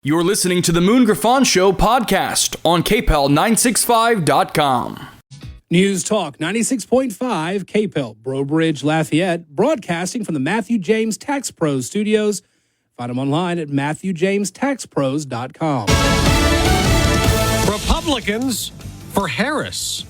You're listening to the Moon Griffon Show podcast on KPEL965.com. News Talk 96.5 KPEL, Breaux Bridge, Lafayette, broadcasting from the Matthew James Tax Pros studios. Find them online at MatthewJamesTaxPros.com. Republicans for Harris.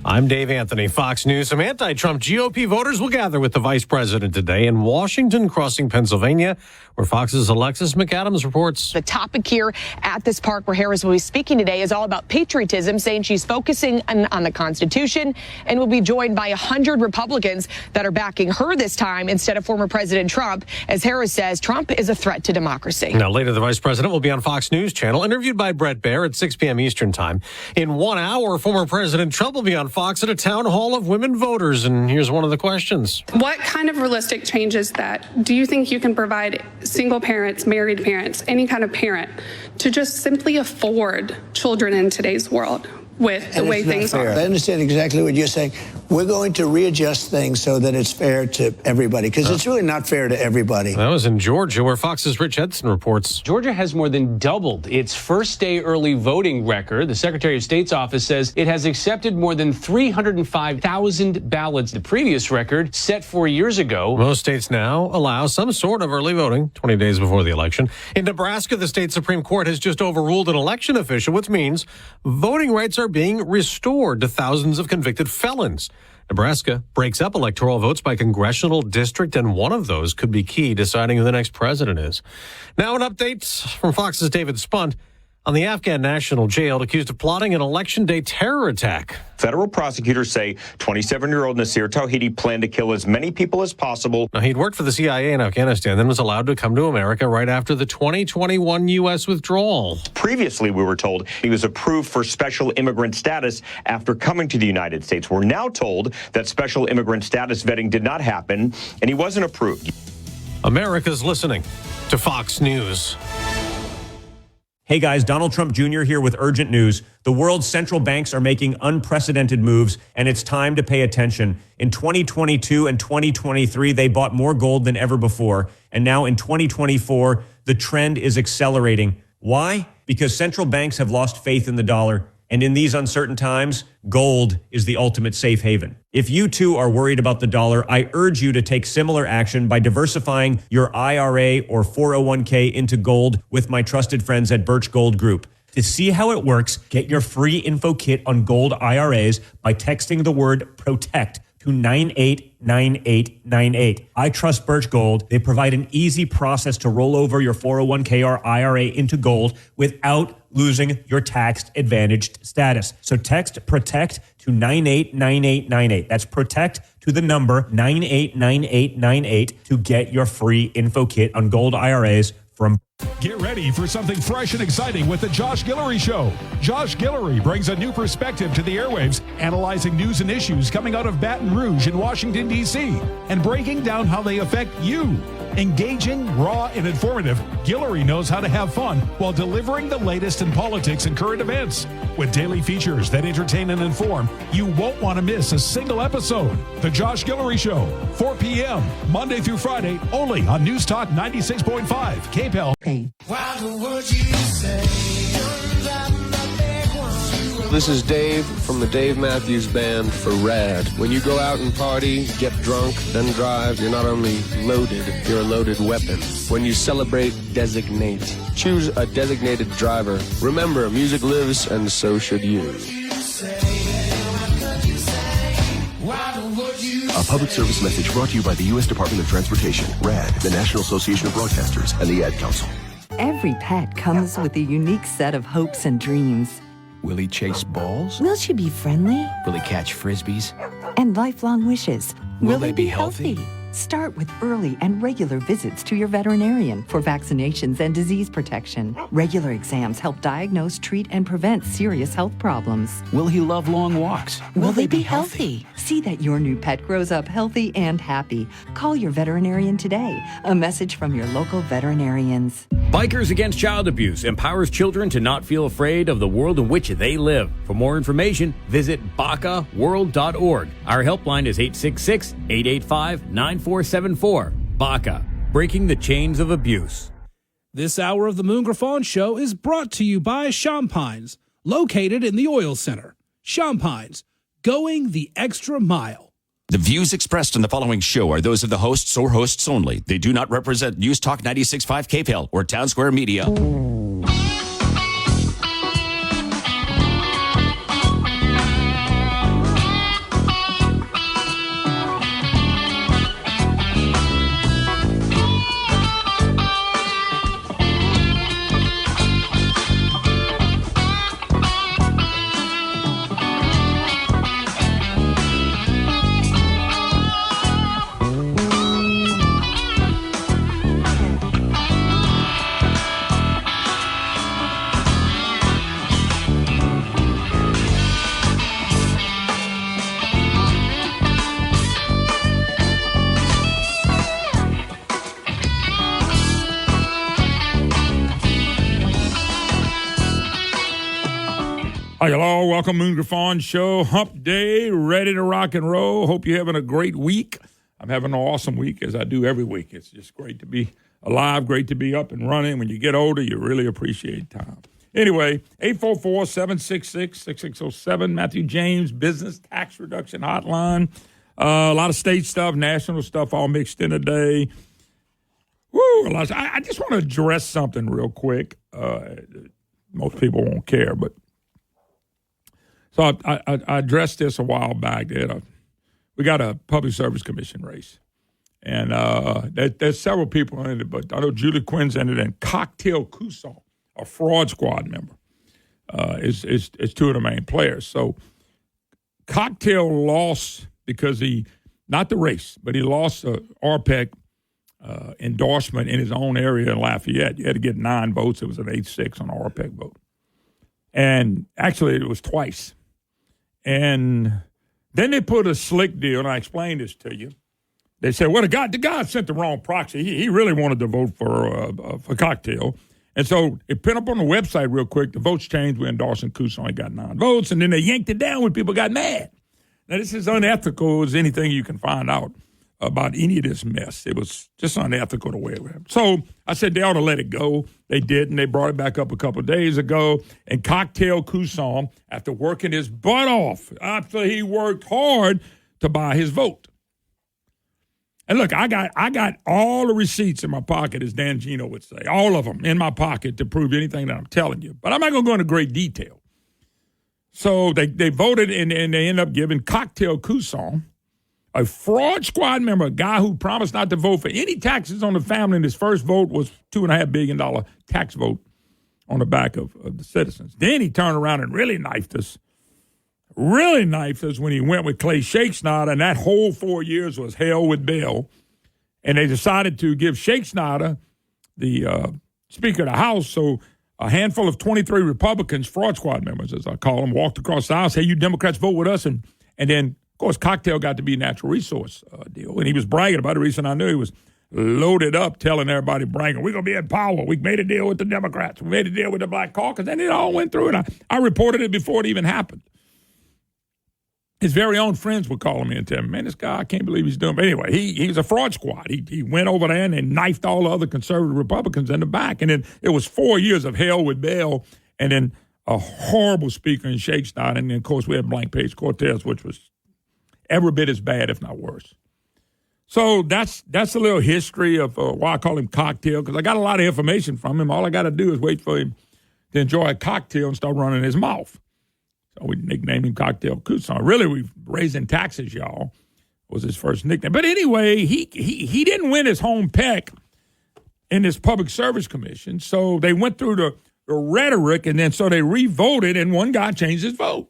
I'm Dave Anthony, Fox News. Some anti-Trump GOP voters will gather with the vice president today in Washington, crossing Pennsylvania, where Fox's Alexis McAdams reports. The topic here at this park where Harris will be speaking today is all about patriotism, saying she's focusing on the Constitution and will be joined by 100 Republicans that are backing her this time instead of former President Trump. As Harris says, Trump is a threat to democracy. Now, later, the vice president will be on Fox News Channel, interviewed by Bret Baier at 6 p.m. Eastern Time. In 1 hour, former President Trump will be on Fox at a town hall of women voters. And here's one of the questions. What kind of realistic change is that? Do you think you can provide single parents, married parents, any kind of parent to just simply afford children in today's world with the way things are? I understand exactly what you're saying. We're going to readjust things so that it's fair to everybody, because it's really not fair to everybody. That was in Georgia, where Fox's Rich Edson reports. Georgia has more than doubled its first-day early voting record. The Secretary of State's office says it has accepted more than 305,000 ballots. The previous record, set 4 years ago. Most states now allow some sort of early voting 20 days before the election. In Nebraska, the state Supreme Court has just overruled an election official, which means voting rights are being restored to thousands of convicted felons. Nebraska breaks up electoral votes by congressional district, and one of those could be key deciding who the next president is. Now an update from Fox's David Spunt on the Afghan national jailed accused of plotting an election day terror attack. Federal prosecutors say 27-year-old Nasir Tawhidi planned to kill as many people as possible. Now, he'd worked for the CIA in Afghanistan, then was allowed to come to America right after the 2021 U.S. withdrawal. Previously, we were told he was approved for special immigrant status after coming to the United States. We're now told that special immigrant status vetting did not happen, and he wasn't approved. America's listening to Fox News. Hey guys, Donald Trump Jr. here with urgent news. The world's central banks are making unprecedented moves, and it's time to pay attention. In 2022 and 2023, they bought more gold than ever before. And now in 2024, the trend is accelerating. Why? Because central banks have lost faith in the dollar. And in these uncertain times, gold is the ultimate safe haven. If you too are worried about the dollar, I urge you to take similar action by diversifying your IRA or 401k into gold with my trusted friends at Birch Gold Group. To see how it works, get your free info kit on gold IRAs by texting the word PROTECT to 989898. I trust Birch Gold. They provide an easy process to roll over your 401k or IRA into gold without losing your tax advantaged status. So text PROTECT to 989898. That's PROTECT to the number 989898 to get your free info kit on gold IRAs from. Get ready for something fresh and exciting with the Josh Guillory Show. Josh Guillory brings a new perspective to the airwaves, analyzing news and issues coming out of Baton Rouge in Washington, D.C., and breaking down how they affect you. Engaging, raw, and informative, Guillory knows how to have fun while delivering the latest in politics and current events. With daily features that entertain and inform, you won't want to miss a single episode. The Josh Guillory Show, 4 p.m., Monday through Friday, only on News Talk 96.5, KPEL. This is Dave from the Dave Matthews Band for RAD. When you go out and party, get drunk, then drive, you're not only loaded, you're a loaded weapon. When you celebrate, designate. Choose a designated driver. Remember, music lives, and so should you. A public service message brought to you by the U.S. Department of Transportation, RAD, the National Association of Broadcasters, and the Ad Council. Every pet comes with a unique set of hopes and dreams. Will he chase balls? Will she be friendly? Will he catch frisbees? And lifelong wishes. Will they be healthy? Start with early and regular visits to your veterinarian for vaccinations and disease protection. Regular exams help diagnose, treat, and prevent serious health problems. Will he love long walks? Will they be healthy? See that your new pet grows up healthy and happy. Call your veterinarian today. A message from your local veterinarians. Bikers Against Child Abuse empowers children to not feel afraid of the world in which they live. For more information, visit BACAworld.org. Our helpline is 866-885-9474. BACA, breaking the chains of abuse. This hour of the Moon Griffon Show is brought to you by Champines, located in the Oil Center. Champines, going the extra mile. The views expressed in the following show are those of the hosts or hosts only. They do not represent News Talk 96.5 KPEL or Town Square Media. Hi, hello. Welcome, Moon Griffon Show. Hump Day, ready to rock and roll. Hope you're having a great week. I'm having an awesome week, as I do every week. It's just great to be alive, great to be up and running. When you get older, you really appreciate time. Anyway, 844-766-6607, Matthew James Business Tax Reduction Hotline. A lot of state stuff, national stuff all mixed in today. Woo! I just want to address something real quick. Most people won't care, but so I addressed this a while back. We got a Public Service Commission race, and there's several people in it, but I know Julie Quinn's in it, and Cocktail Couson, a fraud squad member, is two of the main players. So Cocktail lost because not the race, but he lost the RPEC endorsement in his own area in Lafayette. You had to get 9 votes. It was an 8-6 on the RPEC vote. And actually, it was twice. And then they put a slick deal, and I explained this to you. They said, well, the guy sent the wrong proxy. He really wanted to vote for Cocktail. And so it put up on the website real quick. The votes changed. We're endorsing Couson. He got 9 votes. And then they yanked it down when people got mad. Now, this is unethical as anything you can find out about any of this mess. It was just unethical the way it went. So I said they ought to let it go. They didn't. They brought it back up a couple of days ago. And Cocktail Couson, after working his butt off, after he worked hard to buy his vote. And look, I got all the receipts in my pocket, as Dan Gino would say, all of them in my pocket to prove anything that I'm telling you. But I'm not going to go into great detail. So they voted, and they ended up giving Cocktail Couson, a fraud squad member, a guy who promised not to vote for any taxes on the family, and his first vote was $2.5 billion tax vote on the back of the citizens. Then he turned around and really knifed us when he went with Clay Shakespeare, and that whole 4 years was hell with Bill. And they decided to give Shakespeare the Speaker of the House, so a handful of 23 Republicans, fraud squad members, as I call them, walked across the aisle, say, you Democrats vote with us, and then of course, Cocktail got to be a natural resource deal, and he was bragging about it. The reason I knew he was loaded up, telling everybody, bragging, we're going to be in power. We made a deal with the Democrats. We made a deal with the Black Caucus, and it all went through, and I reported it before it even happened. His very own friends were calling me and telling me, man, this guy, I can't believe he's doing. But anyway, he was a fraud squad. He went over there and they knifed all the other conservative Republicans in the back, and then it was 4 years of hell with Bell, and then a horrible speaker in Shakespeare, and then, of course, we had Blank Page Cortez, which was every bit as bad, if not worse. So that's a little history of why I call him Cocktail, because I got a lot of information from him. All I got to do is wait for him to enjoy a cocktail and start running his mouth. So we nicknamed him Cocktail Couson. Really, we've raising taxes, y'all, was his first nickname. But anyway, he didn't win his home peck in this Public Service Commission, so they went through the rhetoric, and then so they re-voted, and one guy changed his vote.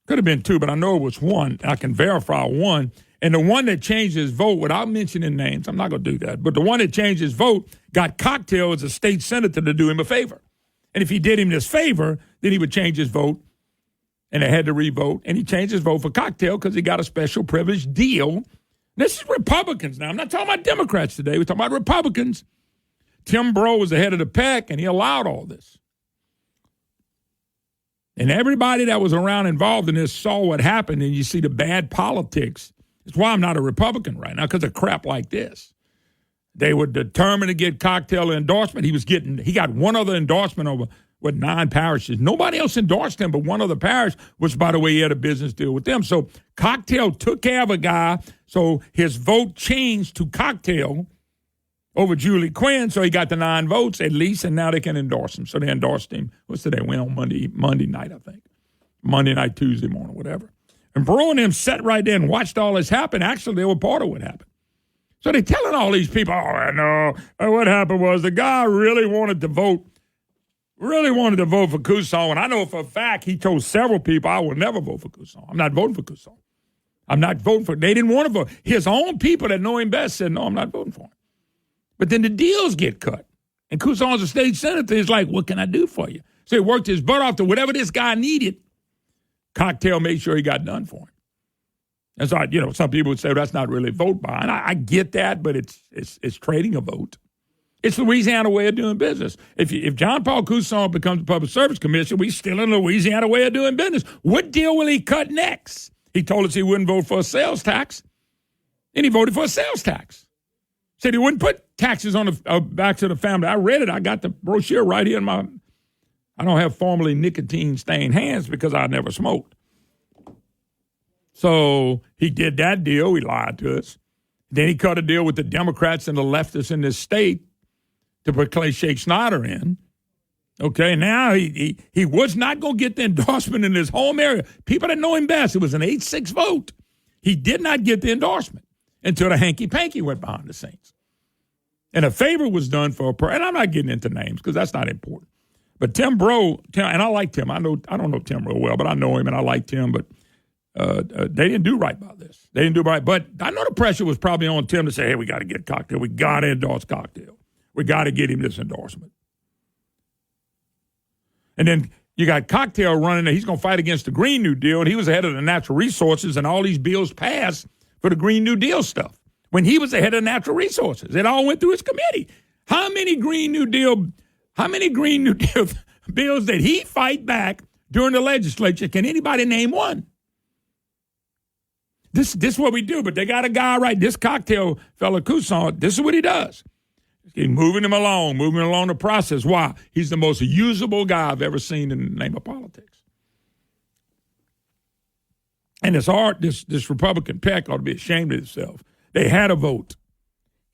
Could have been 2, but I know it was 1. I can verify 1. And the one that changed his vote, without mentioning names, I'm not going to do that, but the one that changed his vote got Cocktail as a state senator to do him a favor. And if he did him this favor, then he would change his vote, and they had to re-vote. And he changed his vote for Cocktail because he got a special privilege deal. This is Republicans now. I'm not talking about Democrats today. We're talking about Republicans. Tim Breaux was the head of the PAC, and he allowed all this. And everybody that was around involved in this saw what happened, and you see the bad politics. It's why I'm not a Republican right now, because of crap like this. They were determined to get Cocktail endorsement. He got one other endorsement over 9 parishes. Nobody else endorsed him, but one other parish, which, by the way, he had a business deal with them. So Cocktail took care of a guy, so his vote changed to Cocktail over Julie Quinn, so he got the 9 votes at least, and now they can endorse him. So they endorsed him. What's today? Went on Monday night, I think. Monday night, Tuesday morning, whatever. And Breaux and them sat right there and watched all this happen. Actually, they were part of what happened. So they're telling all these people, no, what happened was the guy really wanted to vote for Couson. And I know for a fact he told several people, I will never vote for Couson. I'm not voting for Couson. I'm not voting for him. They didn't want to vote. His own people that know him best said, no, I'm not voting for him. But then the deals get cut. And Couson's a state senator. He's like, what can I do for you? So he worked his butt off to whatever this guy needed. Cocktail made sure he got done for him. And so, some people would say, well, that's not really vote buying. I get that, but it's trading a vote. It's Louisiana way of doing business. If John Paul Couson becomes a public service commissioner, we still in Louisiana way of doing business. What deal will he cut next? He told us he wouldn't vote for a sales tax, and he voted for a sales tax. Said he wouldn't put taxes on the back to the family. I read it. I got the brochure right here in my. I don't have formerly nicotine-stained hands because I never smoked. So he did that deal. He lied to us. Then he cut a deal with the Democrats and the leftists in this state to put Clay Shake Snyder in. Okay, now he was not going to get the endorsement in his home area. People that know him best, it was an 8-6 vote. He did not get the endorsement until the hanky-panky went behind the scenes. And a favor was done for and I'm not getting into names because that's not important. But Tim Breaux, and I like Tim. I don't know Tim real well, but I know him and I like Tim, but they didn't do right by this. They didn't do right. But I know the pressure was probably on Tim to say, hey, we got to get Cocktail. We got to endorse Cocktail. We got to get him this endorsement. And then you got Cocktail running there. He's going to fight against the Green New Deal, and he was ahead of the natural resources, and all these bills passed for the Green New Deal stuff. When he was ahead of natural resources, it all went through his committee. How many Green New Deal bills did he fight back during the legislature? Can anybody name one? This is what we do, but they got a guy right. This Cocktail fella, Couson, this is what he does. He's moving him along the process. Why? He's the most usable guy I've ever seen in the name of politics. And this Republican pack ought to be ashamed of itself. They had a vote.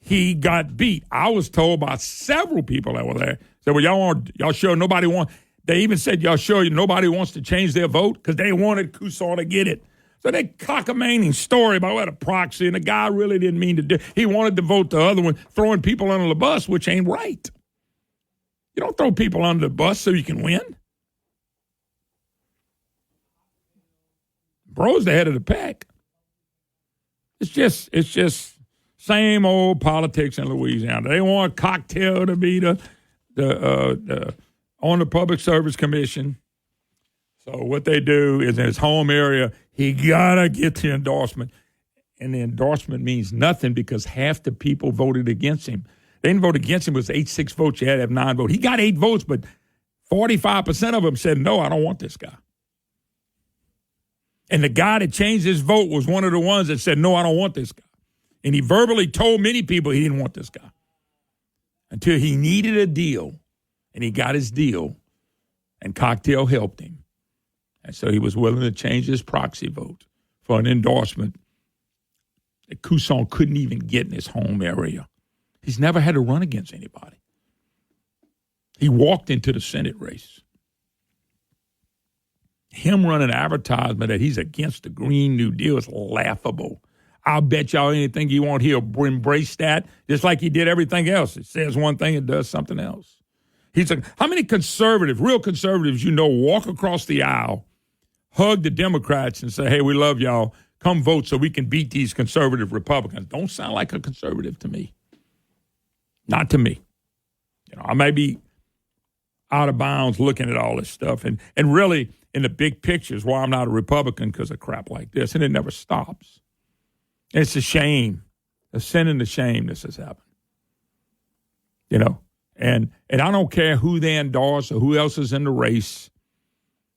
He got beat. I was told by several people that were there, said, well, y'all sure nobody wants, they even said, y'all sure nobody wants to change their vote? Because they wanted Couson to get it. So they cockamamie story about what a proxy, and the guy really didn't mean to do. He wanted to vote the other one, throwing people under the bus, which ain't right. You don't throw people under the bus so you can win. Bro's the head of the pack. It's just same old politics in Louisiana. They want Cocktail to be the on the Public Service Commission. So what they do is in his home area, he got to get the endorsement. And the endorsement means nothing because half the people voted against him. They didn't vote against him. It was 8-6 votes. You had to have 9 votes. He got 8 votes, but 45% of them said, no, I don't want this guy. And the guy that changed his vote was one of the ones that said, no, I don't want this guy. And he verbally told many people he didn't want this guy until he needed a deal, and he got his deal, and Cocktail helped him. And so he was willing to change his proxy vote for an endorsement that Couson couldn't even get in his home area. He's never had to run against anybody. He walked into the Senate race. Him running an advertisement that he's against the Green New Deal is laughable. I'll bet y'all anything you want, he'll embrace that, just like he did everything else. It says one thing, it does something else. How many conservatives, real conservatives, walk across the aisle, hug the Democrats and say, hey, we love y'all. Come vote so we can beat these conservative Republicans. Don't sound like a conservative to me. Not to me. I may be out of bounds looking at all this stuff. And really, in the big picture is why I'm not a Republican, because of crap like this. And it never stops. And it's a shame. A sin and a shame this has happened. And I don't care who they endorse or who else is in the race.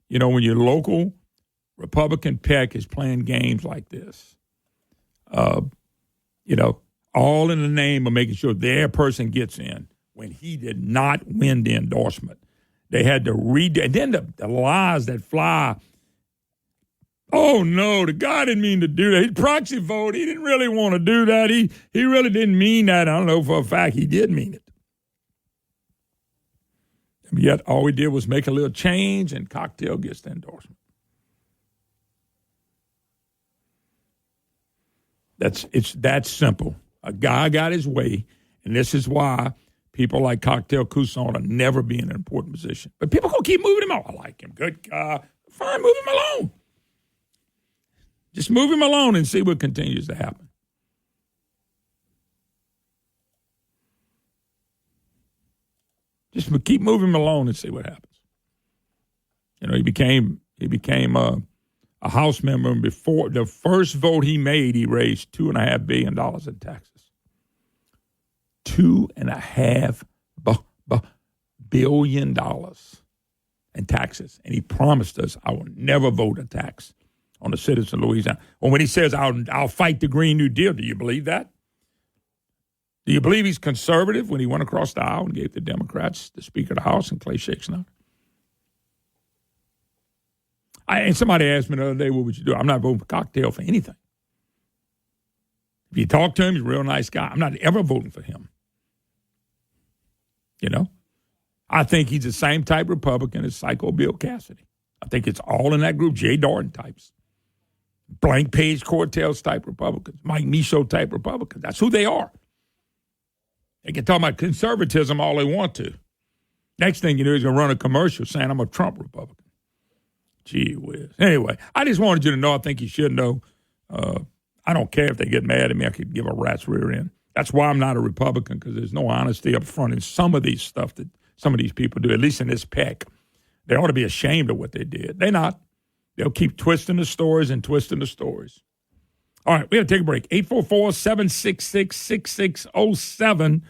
When your local Republican pack is playing games like this, all in the name of making sure their person gets in when he did not win the endorsement. They had to read, and then the lies that fly. Oh, no, the guy didn't mean to do that. His proxy vote, he didn't really want to do that. He really didn't mean that. I don't know for a fact he did mean it. And yet all we did was make a little change, and Cocktail gets the endorsement. It's that simple. A guy got his way, and this is why people like Cocktail Couson will never be in an important position. But people going to keep moving him on. I like him. Good guy. Fine, move him along. Just move him along and see what continues to happen. Just keep moving him along and see what happens. You know, he became a House member, and before the first vote he made, he raised $2.5 billion in taxes. $2.5 billion in taxes. And he promised us, I will never vote a tax on the citizens of Louisiana. Well, when he says, I'll fight the Green New Deal, do you believe that? Do you believe he's conservative when he went across the aisle and gave the Democrats the Speaker of the House and Clay Shakespeare? And somebody asked me the other day, what would you do? I'm not voting for Cocktail for anything. If you talk to him, he's a real nice guy. I'm not ever voting for him. You know? I think he's the same type Republican as Psycho Bill Cassidy. I think it's all in that group, Jay Darden types. Blank Page Cortez type Republicans. Mike Michaud type Republicans. That's who they are. They can talk about conservatism all they want to. Next thing you know, he's going to run a commercial saying I'm a Trump Republican. Gee whiz. Anyway, I just wanted you to know, I think you should know. I don't care if they get mad at me. I could give a rat's rear end. That's why I'm not a Republican, because there's no honesty up front in some of these stuff that some of these people do, at least in this peck. They ought to be ashamed of what they did. They're not. They'll keep twisting the stories and twisting the stories. All right, we got to take a break. 844-766-6607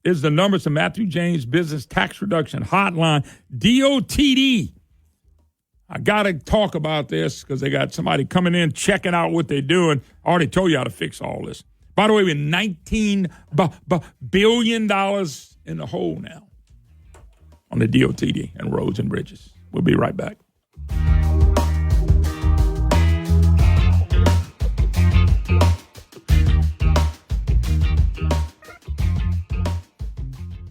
is the number to Matthew James Business Tax Reduction Hotline, DOTD. I got to talk about this because they got somebody coming in, checking out what they're doing. I already told you how to fix all this. By the way, we're $19 billion in the hole now on the DOTD and roads and bridges. We'll be right back.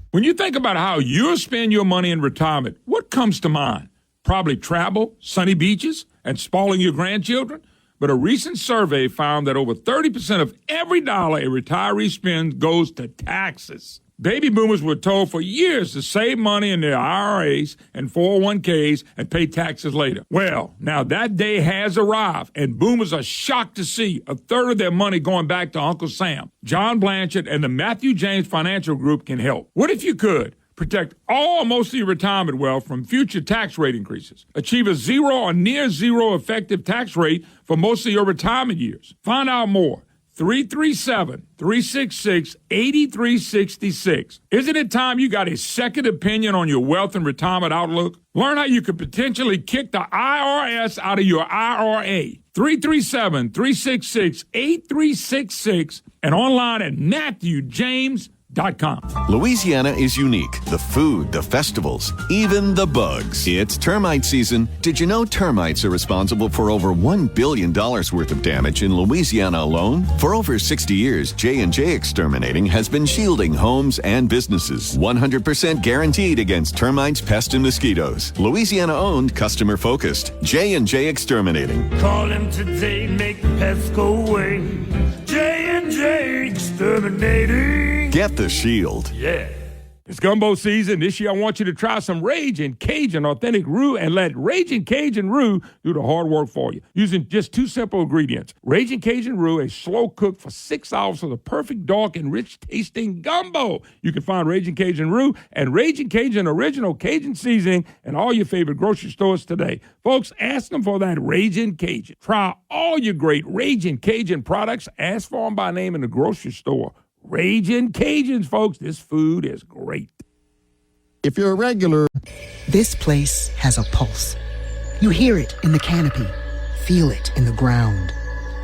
When you think about how you'll spend your money in retirement, what comes to mind? Probably travel, sunny beaches, and spoiling your grandchildren. But a recent survey found that over 30% of every dollar a retiree spends goes to taxes. Baby boomers were told for years to save money in their IRAs and 401ks and pay taxes later. Well, now that day has arrived, and boomers are shocked to see a third of their money going back to Uncle Sam. John Blanchard and the Matthew James Financial Group can help. What if you could protect all or most of your retirement wealth from future tax rate increases? Achieve a zero or near zero effective tax rate for most of your retirement years. Find out more. 337-366-8366. Isn't it time you got a second opinion on your wealth and retirement outlook? Learn how you could potentially kick the IRS out of your IRA. 337-366-8366 and online at MatthewJames.com. Louisiana is unique. The food, the festivals, even the bugs. It's termite season. Did you know termites are responsible for over $1 billion worth of damage in Louisiana alone? For over 60 years, J&J Exterminating has been shielding homes and businesses. 100% guaranteed against termites, pests, and mosquitoes. Louisiana-owned, customer-focused. J&J Exterminating. Call him today, make the pests go away. J&J Exterminating. Get the shield. Yeah. It's gumbo season. This year, I want you to try some Ragin' Cajun Authentic Roux and let Ragin' Cajun Roux do the hard work for you. Using just two simple ingredients. Ragin' Cajun Roux, a slow cook for 6 hours for the perfect dark and rich tasting gumbo. You can find Ragin' Cajun Roux and Ragin' Cajun Original Cajun Seasoning in all your favorite grocery stores today. Folks, ask them for that Ragin' Cajun. Try all your great Ragin' Cajun products. Ask for them by name in the grocery store. Ragin' Cajuns, folks. This food is great. If you're a regular... This place has a pulse. You hear it in the canopy. Feel it in the ground.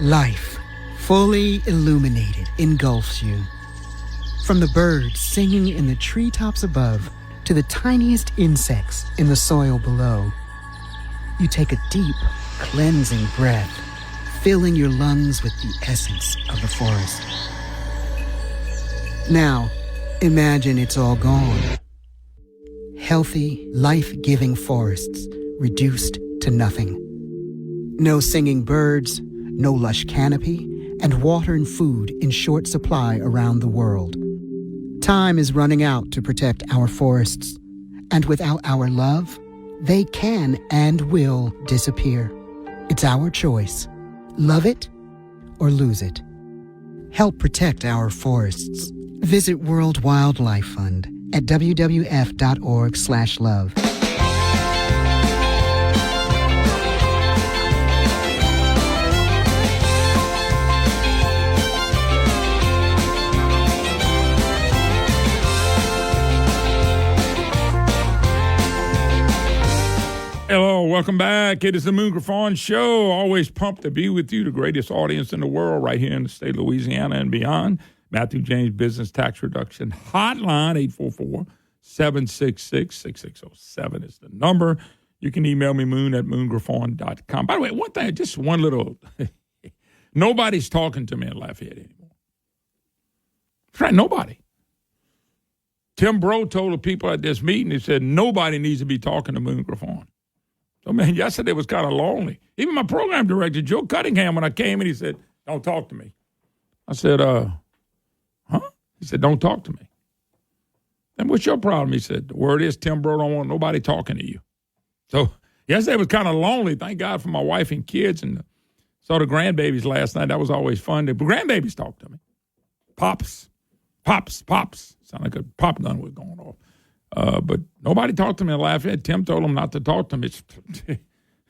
Life, fully illuminated, engulfs you. From the birds singing in the treetops above to the tiniest insects in the soil below, you take a deep, cleansing breath, filling your lungs with the essence of the forest. Now, imagine it's all gone. Healthy, life-giving forests reduced to nothing. No singing birds, no lush canopy, and water and food in short supply around the world. Time is running out to protect our forests, and without our love, they can and will disappear. It's our choice. Love it or lose it. Help protect our forests. Visit World Wildlife Fund at wwf.org/love. Hello, welcome back. It is the Moon Griffon Show. Always pumped to be with you, the greatest audience in the world right here in the state of Louisiana and beyond. Matthew James Business Tax Reduction Hotline, 844-766-6607 is the number. You can email me, moon@moongriffon.com. By the way, one thing, just one little, nobody's talking to me in Lafayette anymore. That's right, nobody. Tim Breaux told the people at this meeting, he said, nobody needs to be talking to Moon Griffon. So, man, yesterday was kind of lonely. Even my program director, Joe Cunningham, when I came in, he said, don't talk to me. I said, huh? He said, don't talk to me. And what's your problem? He said, the word is Tim Breaux don't want nobody talking to you. So yesterday was kind of lonely. Thank God for my wife and kids, and saw the grandbabies last night. That was always fun. The grandbabies talked to me. Pops. Sound like a pop gun was going off. But nobody talked to me in Lafayette. Tim told them not to talk to me.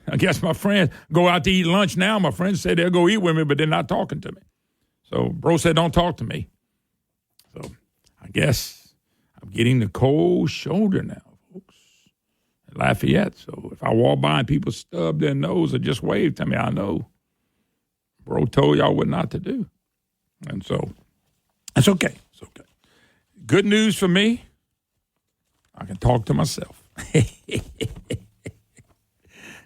I guess my friends go out to eat lunch now. My friends say they'll go eat with me, but they're not talking to me. So Bro said, don't talk to me. So I guess I'm getting the cold shoulder now, folks, at Lafayette. So if I walk by and people stub their nose or just wave to me, I know Bro told y'all what not to do. And so it's okay. It's okay. Good news for me, I can talk to myself.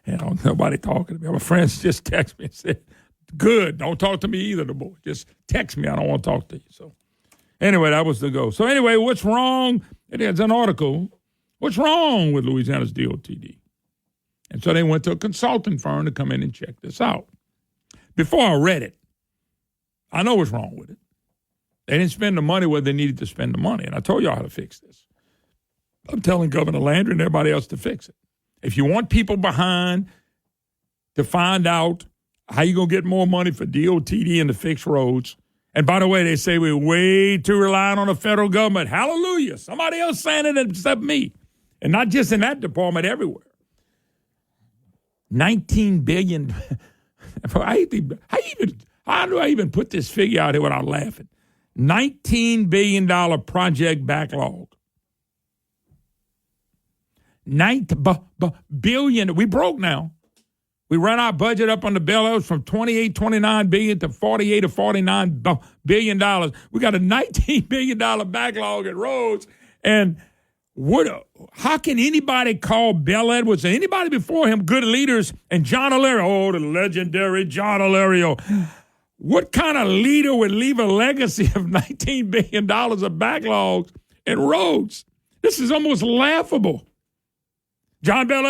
Nobody talking to me. My friends just text me and said, good, don't talk to me either, the boy. Just text me, I don't want to talk to you. So anyway, that was the go. So anyway, what's wrong? It's an article. What's wrong with Louisiana's DOTD? And so they went to a consulting firm to come in and check this out. Before I read it, I know what's wrong with it. They didn't spend the money where they needed to spend the money. And I told y'all how to fix this. I'm telling Governor Landry and everybody else to fix it. If you want people behind to find out how you going to get more money for DOTD and to fix roads. And by the way, they say we're way too reliant on the federal government. Hallelujah. Somebody else saying it except me. And not just in that department, everywhere. $19 billion. How do I even put this figure out here without laughing? $19 billion project backlog. Billion. We broke now. We run our budget up on the bailouts from $28-29 billion to $48 or $49 billion. We got a $19 billion backlog at roads. And how can anybody call Bell Edwards or anybody before him good leaders? And John Alario, the legendary John Alario. What kind of leader would leave a legacy of $19 billion of backlogs in roads? This is almost laughable. John Bel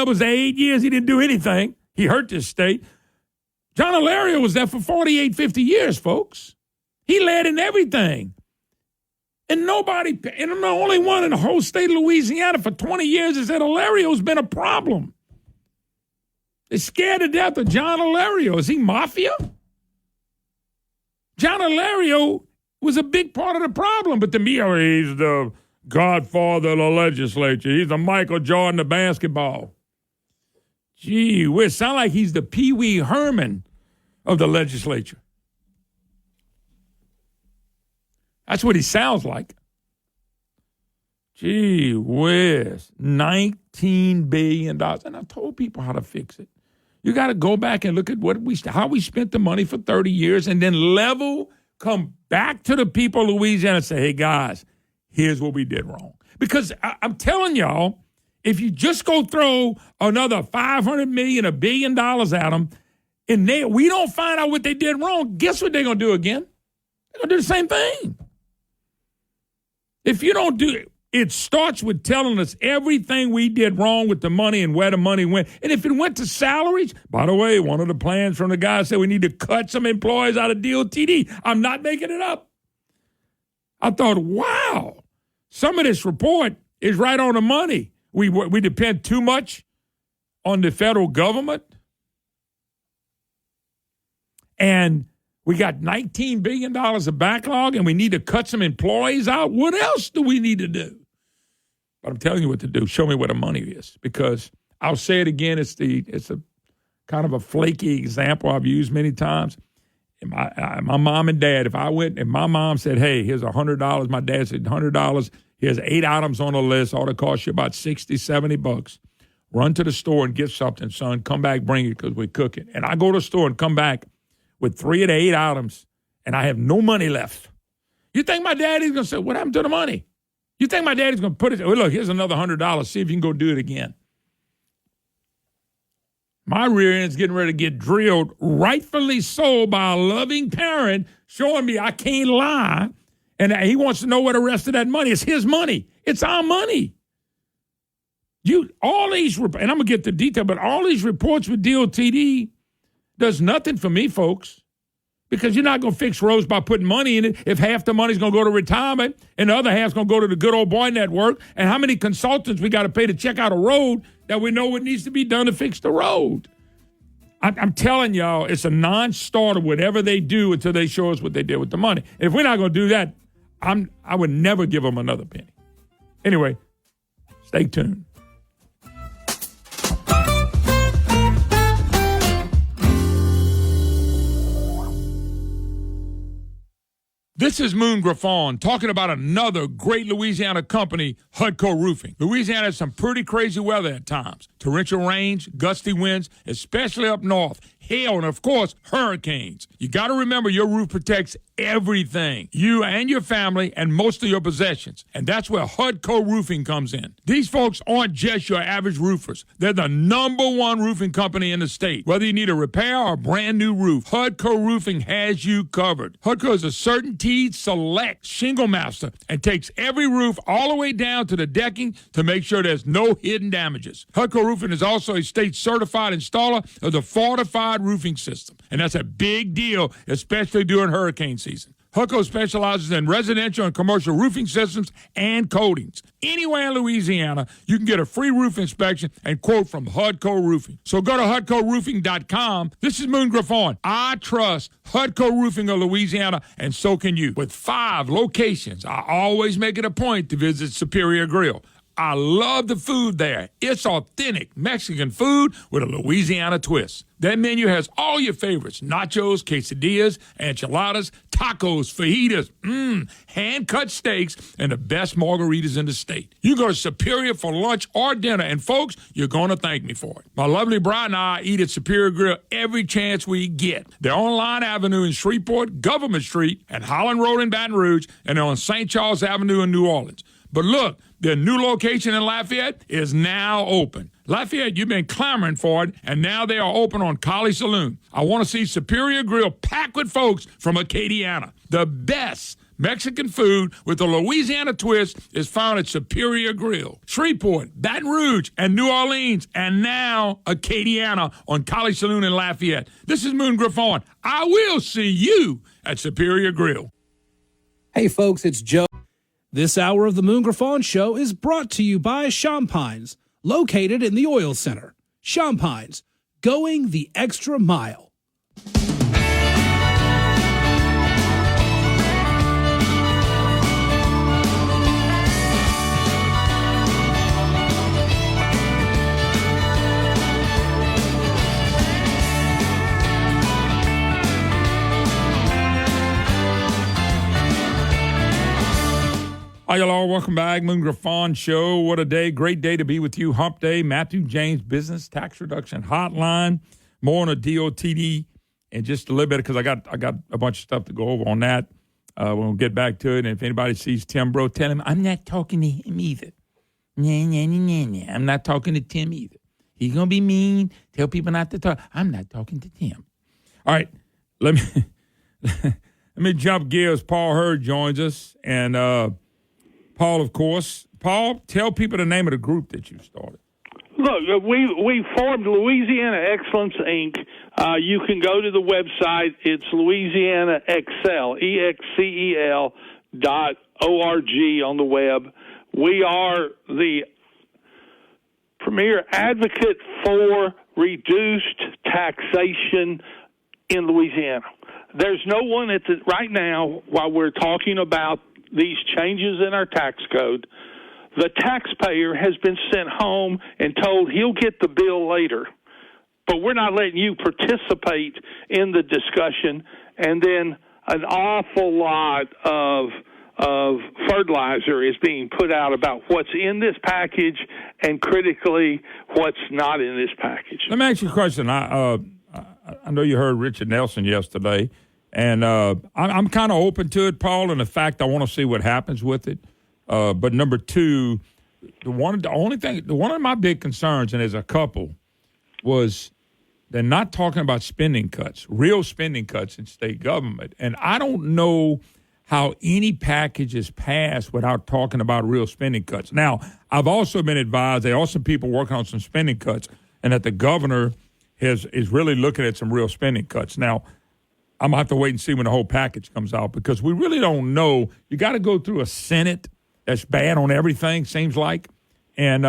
was there 8 years. He didn't do anything. He hurt this state. John Alario was there for 48, 50 years, folks. He led in everything. And I'm the only one in the whole state of Louisiana for 20 years that said Alario's been a problem. They're scared to death of John Alario. Is he mafia? John Alario was a big part of the problem, but to me, he's the godfather of the legislature. He's the Michael Jordan of basketball. Gee whiz, sound like he's the Pee Wee Herman of the legislature. That's what he sounds like. Gee whiz, $19 billion. And I told people how to fix it. You got to go back and look at how we spent the money for 30 years and then level come back to the people of Louisiana and say, hey, guys, here's what we did wrong. Because I'm telling y'all, if you just go throw another $500 million, $1 billion at them, and we don't find out what they did wrong, guess what they're going to do again? They're going to do the same thing. If you don't do it, it starts with telling us everything we did wrong with the money and where the money went. And if it went to salaries, by the way, one of the plans from the guy said we need to cut some employees out of DOTD. I'm not making it up. I thought, wow, some of this report is right on the money. We depend too much on the federal government. And we got $19 billion of backlog, and we need to cut some employees out. What else do we need to do? But I'm telling you what to do. Show me where the money is, because I'll say it again. It's a kind of a flaky example I've used many times. And my mom and dad, if my mom said, hey, here's $100, my dad said $100, here's 8 items on the list, ought to cost you about $60, $70. Run to the store and get something, son. Come back, bring it, because we're cooking. And I go to the store and come back with 3 of the 8 items, and I have no money left. You think my daddy's going to say, what happened to the money? You think my daddy's going to put it, well, look, here's another $100. See if you can go do it again. My rear end's getting ready to get drilled, rightfully so, by a loving parent showing me I can't lie, and he wants to know where the rest of that money is. His money. It's our money. All these, and I'm going to get the detail, but all these reports with DOTD does nothing for me, folks, because you're not going to fix roads by putting money in it if half the money's going to go to retirement and the other half's going to go to the good old boy network. And how many consultants we got to pay to check out a road that we know what needs to be done to fix the road? I'm telling y'all, it's a non-starter, whatever they do, until they show us what they did with the money. And if we're not going to do that, I would never give them another penny. Anyway, stay tuned. This is Moon Griffon talking about another great Louisiana company, Hudco Roofing. Louisiana has some pretty crazy weather at times. Torrential rains, gusty winds, especially up north. Hail, and of course, hurricanes. You got to remember your roof protects everything, you and your family and most of your possessions. And that's where Hudco Roofing comes in. These folks aren't just your average roofers. They're the #1 roofing company in the state. Whether you need a repair or a brand new roof, Hudco Roofing has you covered. Hudco is a CertainTeed Select shingle master and takes every roof all the way down to the decking to make sure there's no hidden damages. Hudco Roofing is also a state certified installer of the fortified roofing system. And that's a big deal, especially during hurricane season. Hudco specializes in residential and commercial roofing systems and coatings. Anywhere in Louisiana, you can get a free roof inspection and quote from Hudco Roofing. So go to HudcoRoofing.com. This is Moon Griffon. I trust Hudco Roofing of Louisiana, and so can you. With 5 locations, I always make it a point to visit Superior Grill. I love the food there. It's authentic Mexican food with a Louisiana twist. That menu has all your favorites: nachos, quesadillas, enchiladas, tacos, fajitas, hand-cut steaks, and the best margaritas in the state. You go to Superior for lunch or dinner, and folks, you're going to thank me for it. My lovely bride and I eat at Superior Grill every chance we get. They're on Line Avenue in Shreveport, Government Street, and Holland Road in Baton Rouge, and they're on St. Charles Avenue in New Orleans. But look, their new location in Lafayette is now open. Lafayette, you've been clamoring for it, and now they are open on College Saloon. I want to see Superior Grill packed with folks from Acadiana. The best Mexican food with a Louisiana twist is found at Superior Grill. Shreveport, Baton Rouge, and New Orleans, and now Acadiana on College Saloon in Lafayette. This is Moon Griffon. I will see you at Superior Grill. Hey, folks, it's Joe. This hour of the Moon Griffon Show is brought to you by Champagnes, located in the Oil Center. Champagnes, going the extra mile. Hi, y'all. Welcome back. Moon Griffon Show. What a day. Great day to be with you. Hump Day. Matthew James Business Tax Reduction Hotline. More on a DOTD in just a little bit because I got a bunch of stuff to go over on that. We'll get back to it. And if anybody sees Tim Bro, tell him I'm not talking to him either. Nah. I'm not talking to Tim either. He's going to be mean, tell people not to talk. I'm not talking to Tim. All right, let me jump gears. Paul Hurd joins us. And Paul, of course. Paul, tell people the name of the group that you started. Look, we formed Louisiana Excellence, Inc. You can go to the website. It's Louisiana Excel, EXCEL.org on the web. We are the premier advocate for reduced taxation in Louisiana. There's no one right now, while we're talking about these changes in our tax code, the taxpayer has been sent home and told he'll get the bill later. But we're not letting you participate in the discussion, and then an awful lot of fertilizer is being put out about what's in this package and critically what's not in this package. Let me ask you a question. I know you heard Richard Nelson yesterday, and I'm kind of open to it, Paul, and the fact I want to see what happens with it. But number two, one of my big concerns, and there's a couple, was they're not talking about spending cuts, real spending cuts in state government. And I don't know how any package is passed without talking about real spending cuts. Now, I've also been advised there are some people working on some spending cuts, and that the governor is really looking at some real spending cuts. Now, I'm going to have to wait and see when the whole package comes out because we really don't know. You got to go through a Senate that's bad on everything, seems like. And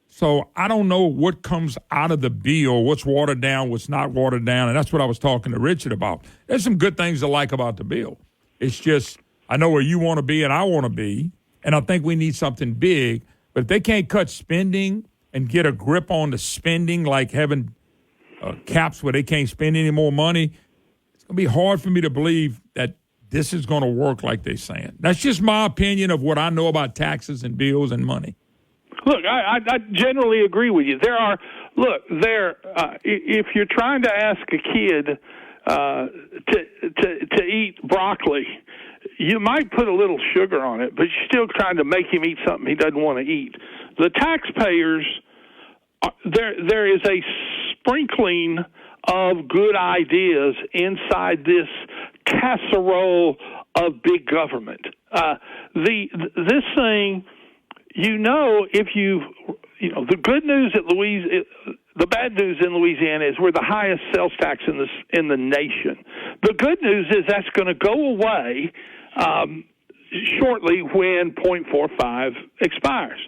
so I don't know what comes out of the bill, what's watered down, what's not watered down. And that's what I was talking to Richard about. There's some good things to like about the bill. It's just I know where you want to be and I want to be, and I think we need something big. But if they can't cut spending and get a grip on the spending, like having caps where they can't spend any more money, it's going to be hard for me to believe that this is going to work like they're saying. That's just my opinion of what I know about taxes and bills and money. Look, I generally agree with you. If you're trying to ask a kid to eat broccoli, you might put a little sugar on it, but you're still trying to make him eat something he doesn't want to eat. The taxpayers, there is a sprinkling of good ideas inside this casserole of big government. This thing, the good news the bad news in Louisiana is we're the highest sales tax in the nation. The good news is that's going to go away shortly when 0.45 expires.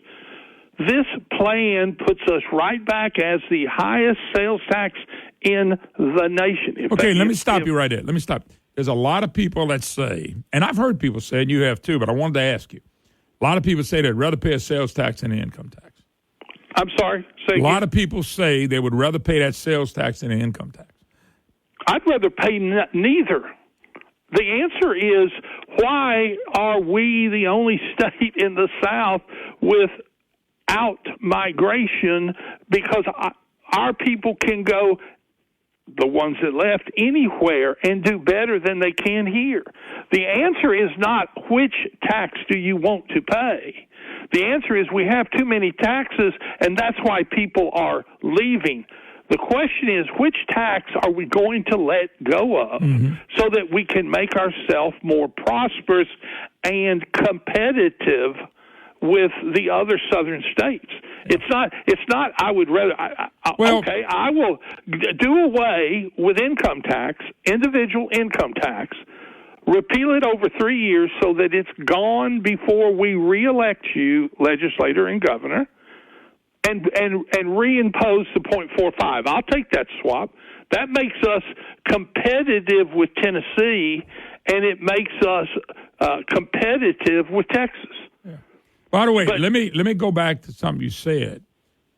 This plan puts us right back as the highest sales tax in the nation. Okay, let me stop you right there. Let me stop. There's a lot of people that say, and I've heard people say, and you have too, but I wanted to ask you. A lot of people say they'd rather pay a sales tax than an income tax. I'm sorry? A lot of people say they would rather pay that sales tax than an income tax. I'd rather pay neither. The answer is, why are we the only state in the South without migration? Because our people can go, the ones that left, anywhere and do better than they can here. The answer is not which tax do you want to pay. The answer is we have too many taxes, and that's why people are leaving. The question is, which tax are we going to let go of so that we can make ourselves more prosperous and competitive with the other southern states? It's not. I would rather. I will do away with income tax, individual income tax, repeal it over 3 years so that it's gone before we reelect you, legislator and governor, and reimpose the 0.45. I'll take that swap. That makes us competitive with Tennessee, and it makes us competitive with Texas. By the way, let me go back to something you said.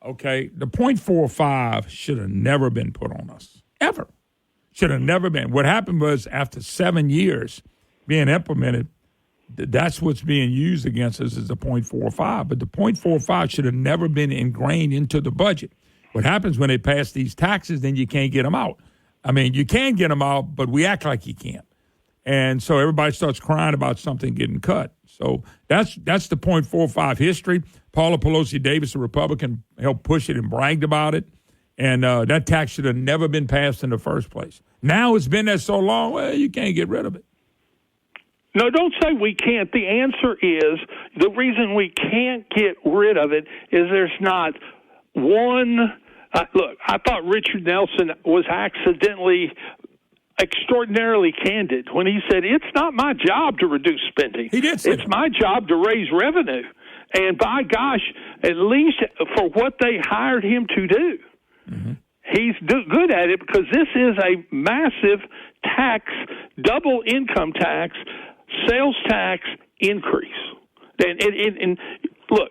Okay, the 0.45 should have never been put on us, ever. Should have never been. What happened was after 7 years being implemented, that's what's being used against us is the 0.45. But the 0.45 should have never been ingrained into the budget. What happens when they pass these taxes, then you can't get them out. I mean, you can get them out, but we act like you can't. And so everybody starts crying about something getting cut. So that's the .45 history. Paula Pelosi Davis, a Republican, helped push it and bragged about it. And that tax should have never been passed in the first place. Now it's been there so long, well, you can't get rid of it. No, don't say we can't. The answer is the reason we can't get rid of it is there's not one. Look, I thought Richard Nelson was accidentally extraordinarily candid when he said, it's not my job to reduce spending. He did say it's my job to raise revenue. And by gosh, at least for what they hired him to do, he's good at it because this is a massive tax, double income tax, sales tax increase. And look,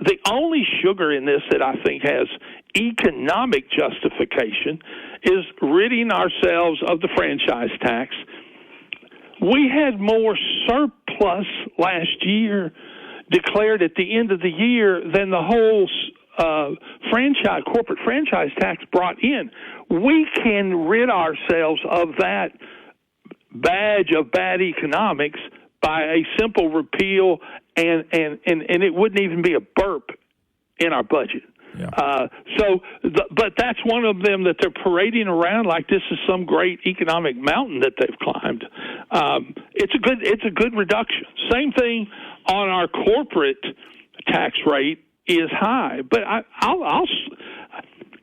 the only sugar in this that I think has economic justification is ridding ourselves of the franchise tax. We had more surplus last year declared at the end of the year than the whole corporate franchise tax brought in. We can rid ourselves of that badge of bad economics by a simple repeal, and it wouldn't even be a burp in our budget. Yeah. But that's one of them that they're parading around like this is some great economic mountain that they've climbed. It's a good reduction. Same thing on our corporate tax rate is high, but I'll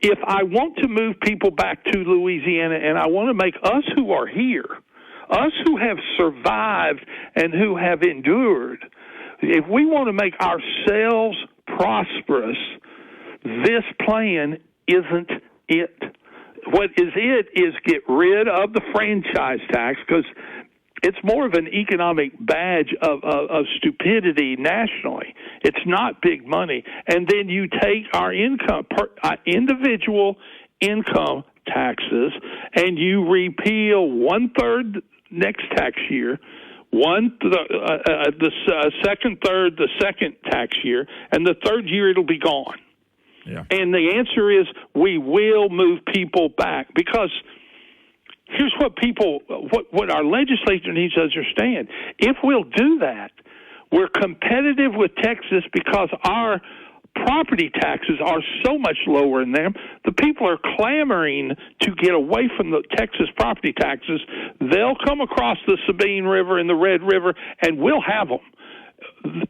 if I want to move people back to Louisiana and I want to make us who are here, us who have survived and who have endured, if we want to make ourselves prosperous, this plan isn't it. What is it is get rid of the franchise tax because it's more of an economic badge of stupidity nationally. It's not big money. And then you take our income, individual income taxes, and you repeal 1/3 next tax year, the second third the second tax year, and the third year it'll be gone. Yeah. And the answer is we will move people back because here's what our legislature needs to understand. If we'll do that, we're competitive with Texas because our property taxes are so much lower than them. The people are clamoring to get away from the Texas property taxes. They'll come across the Sabine River and the Red River, and we'll have them.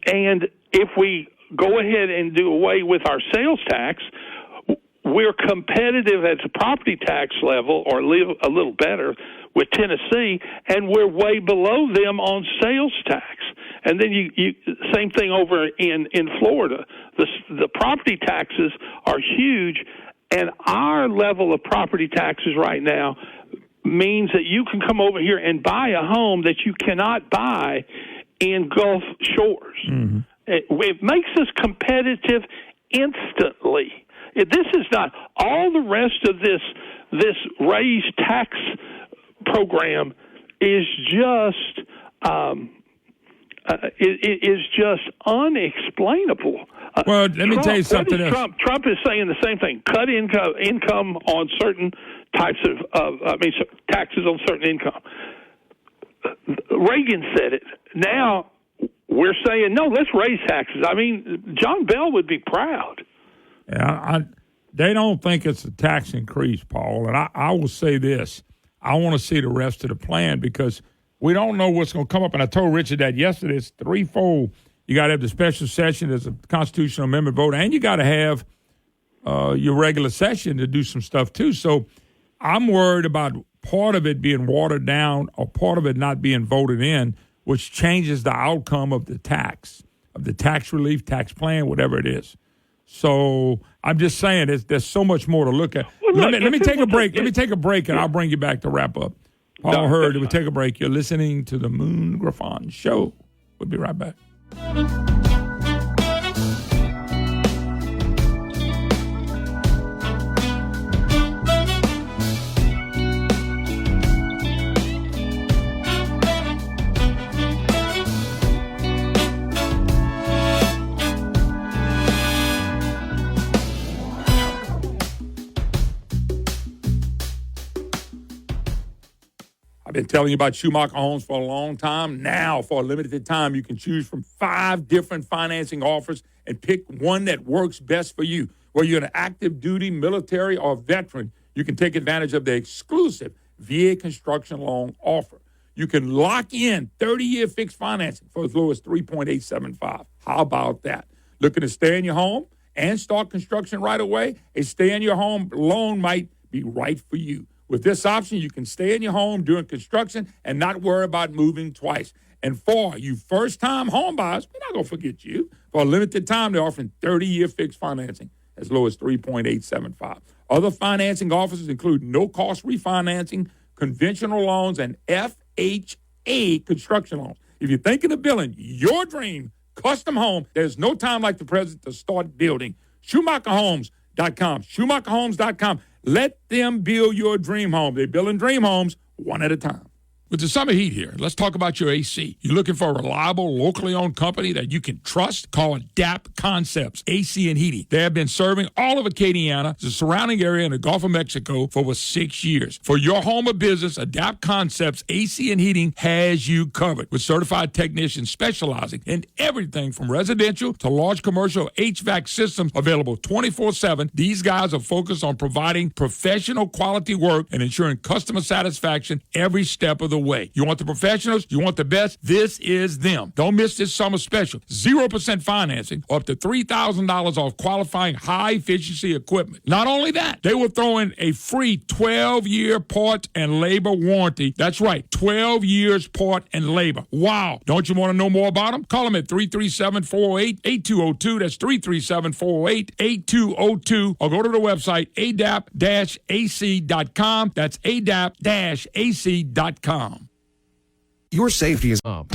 And if we go ahead and do away with our sales tax, we're competitive at the property tax level, or a little better, with Tennessee, and we're way below them on sales tax. And then you same thing over in Florida. The property taxes are huge, and our level of property taxes right now means that you can come over here and buy a home that you cannot buy in Gulf Shores. Mm-hmm. It makes us competitive instantly. This is not all the rest of this raised tax program is just unexplainable. Well, let me tell you something else. Trump is saying the same thing. Cut income on certain types of taxes on certain income. Reagan said it. Now we're saying, no, let's raise taxes. I mean, John Bell would be proud. Yeah, they don't think it's a tax increase, Paul. And I will say this. I want to see the rest of the plan because we don't know what's going to come up. And I told Richard that yesterday. It's threefold. You got to have the special session. There's a constitutional amendment vote. And you got to have your regular session to do some stuff, too. So I'm worried about part of it being watered down or part of it not being voted in, which changes the outcome of the tax relief, tax plan, whatever it is. So I'm just saying there's so much more to look at. Well, look, let me take a break. Let me take a break, and I'll bring you back to wrap up. Paul Hurd, we'll take a break. You're listening to the Moon Griffon Show. We'll be right back. I've been telling you about Schumacher Homes for a long time. Now, for a limited time, you can choose from 5 different financing offers and pick one that works best for you. Whether you're an active duty, military, or veteran, you can take advantage of the exclusive VA construction loan offer. You can lock in 30-year fixed financing for as low as 3.875. How about that? Looking to stay in your home and start construction right away? A stay-in-your-home loan might be right for you. With this option, you can stay in your home during construction and not worry about moving twice. And for you first-time home buyers, we're not going to forget you. For a limited time, they're offering 30-year fixed financing as low as 3.875. Other financing offers include no-cost refinancing, conventional loans, and FHA construction loans. If you're thinking of building your dream custom home, there's no time like the present to start building. SchumacherHomes.com. SchumacherHomes.com. Let them build your dream home. They're building dream homes one at a time. With the summer heat here, let's talk about your AC. You're looking for a reliable, locally owned company that you can trust? Call Adapt Concepts AC and Heating. They have been serving all of Acadiana, the surrounding area, in the Gulf of Mexico for over 6 years. For your home or business, Adapt Concepts AC and Heating has you covered with certified technicians specializing in everything from residential to large commercial HVAC systems available 24/7. These guys are focused on providing professional quality work and ensuring customer satisfaction every step of the way. You want the professionals? You want the best? This is them. Don't miss this summer special. 0% financing or up to $3,000 off qualifying high-efficiency equipment. Not only that, they will throw in a free 12-year part and labor warranty. That's right, 12 years part and labor. Wow. Don't you want to know more about them? Call them at 337-408-8202. That's 337-408-8202. Or go to the website, adapt-ac.com. That's adapt-ac.com. Your safety is up.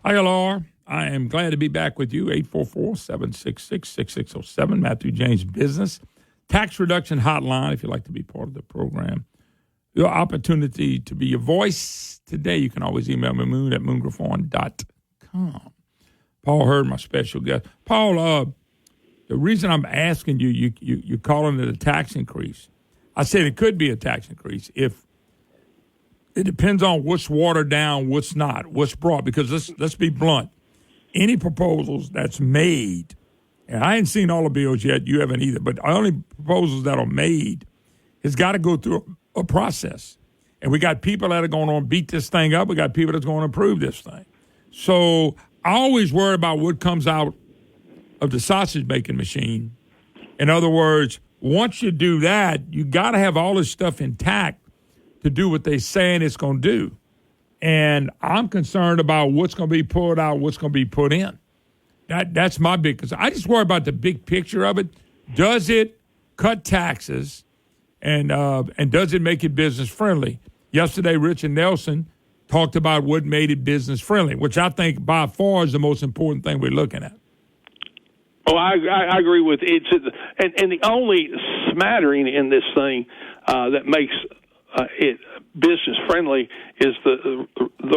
Hi, Laura. I am glad to be back with you. 844-766-6607. Matthew James Business Tax Reduction Hotline, if you'd like to be part of the program. Your opportunity to be your voice today, you can always email me, moon@moongraphon.com. Paul Hurd, my special guest. Paul, the reason I'm asking you're calling it a tax increase. I said it could be a tax increase if it depends on what's watered down, what's not, what's brought. Because let's be blunt. Any proposals that's made, and I ain't seen all the bills yet, you haven't either, but only proposals that are made has got to go through a process. And we got people that are going to beat this thing up. We got people that's going to approve this thing. So I always worry about what comes out of the sausage-making machine. In other words, once you do that, you got to have all this stuff intact to do what they're saying it's going to do. And I'm concerned about what's going to be pulled out, what's going to be put in. That's my big concern. I just worry about the big picture of it. Does it cut taxes, and does it make it business-friendly? Yesterday, Richard Nelson talked about what made it business-friendly, which I think by far is the most important thing we're looking at. Oh, I agree with it. And the only smattering in this thing that makes it business-friendly is the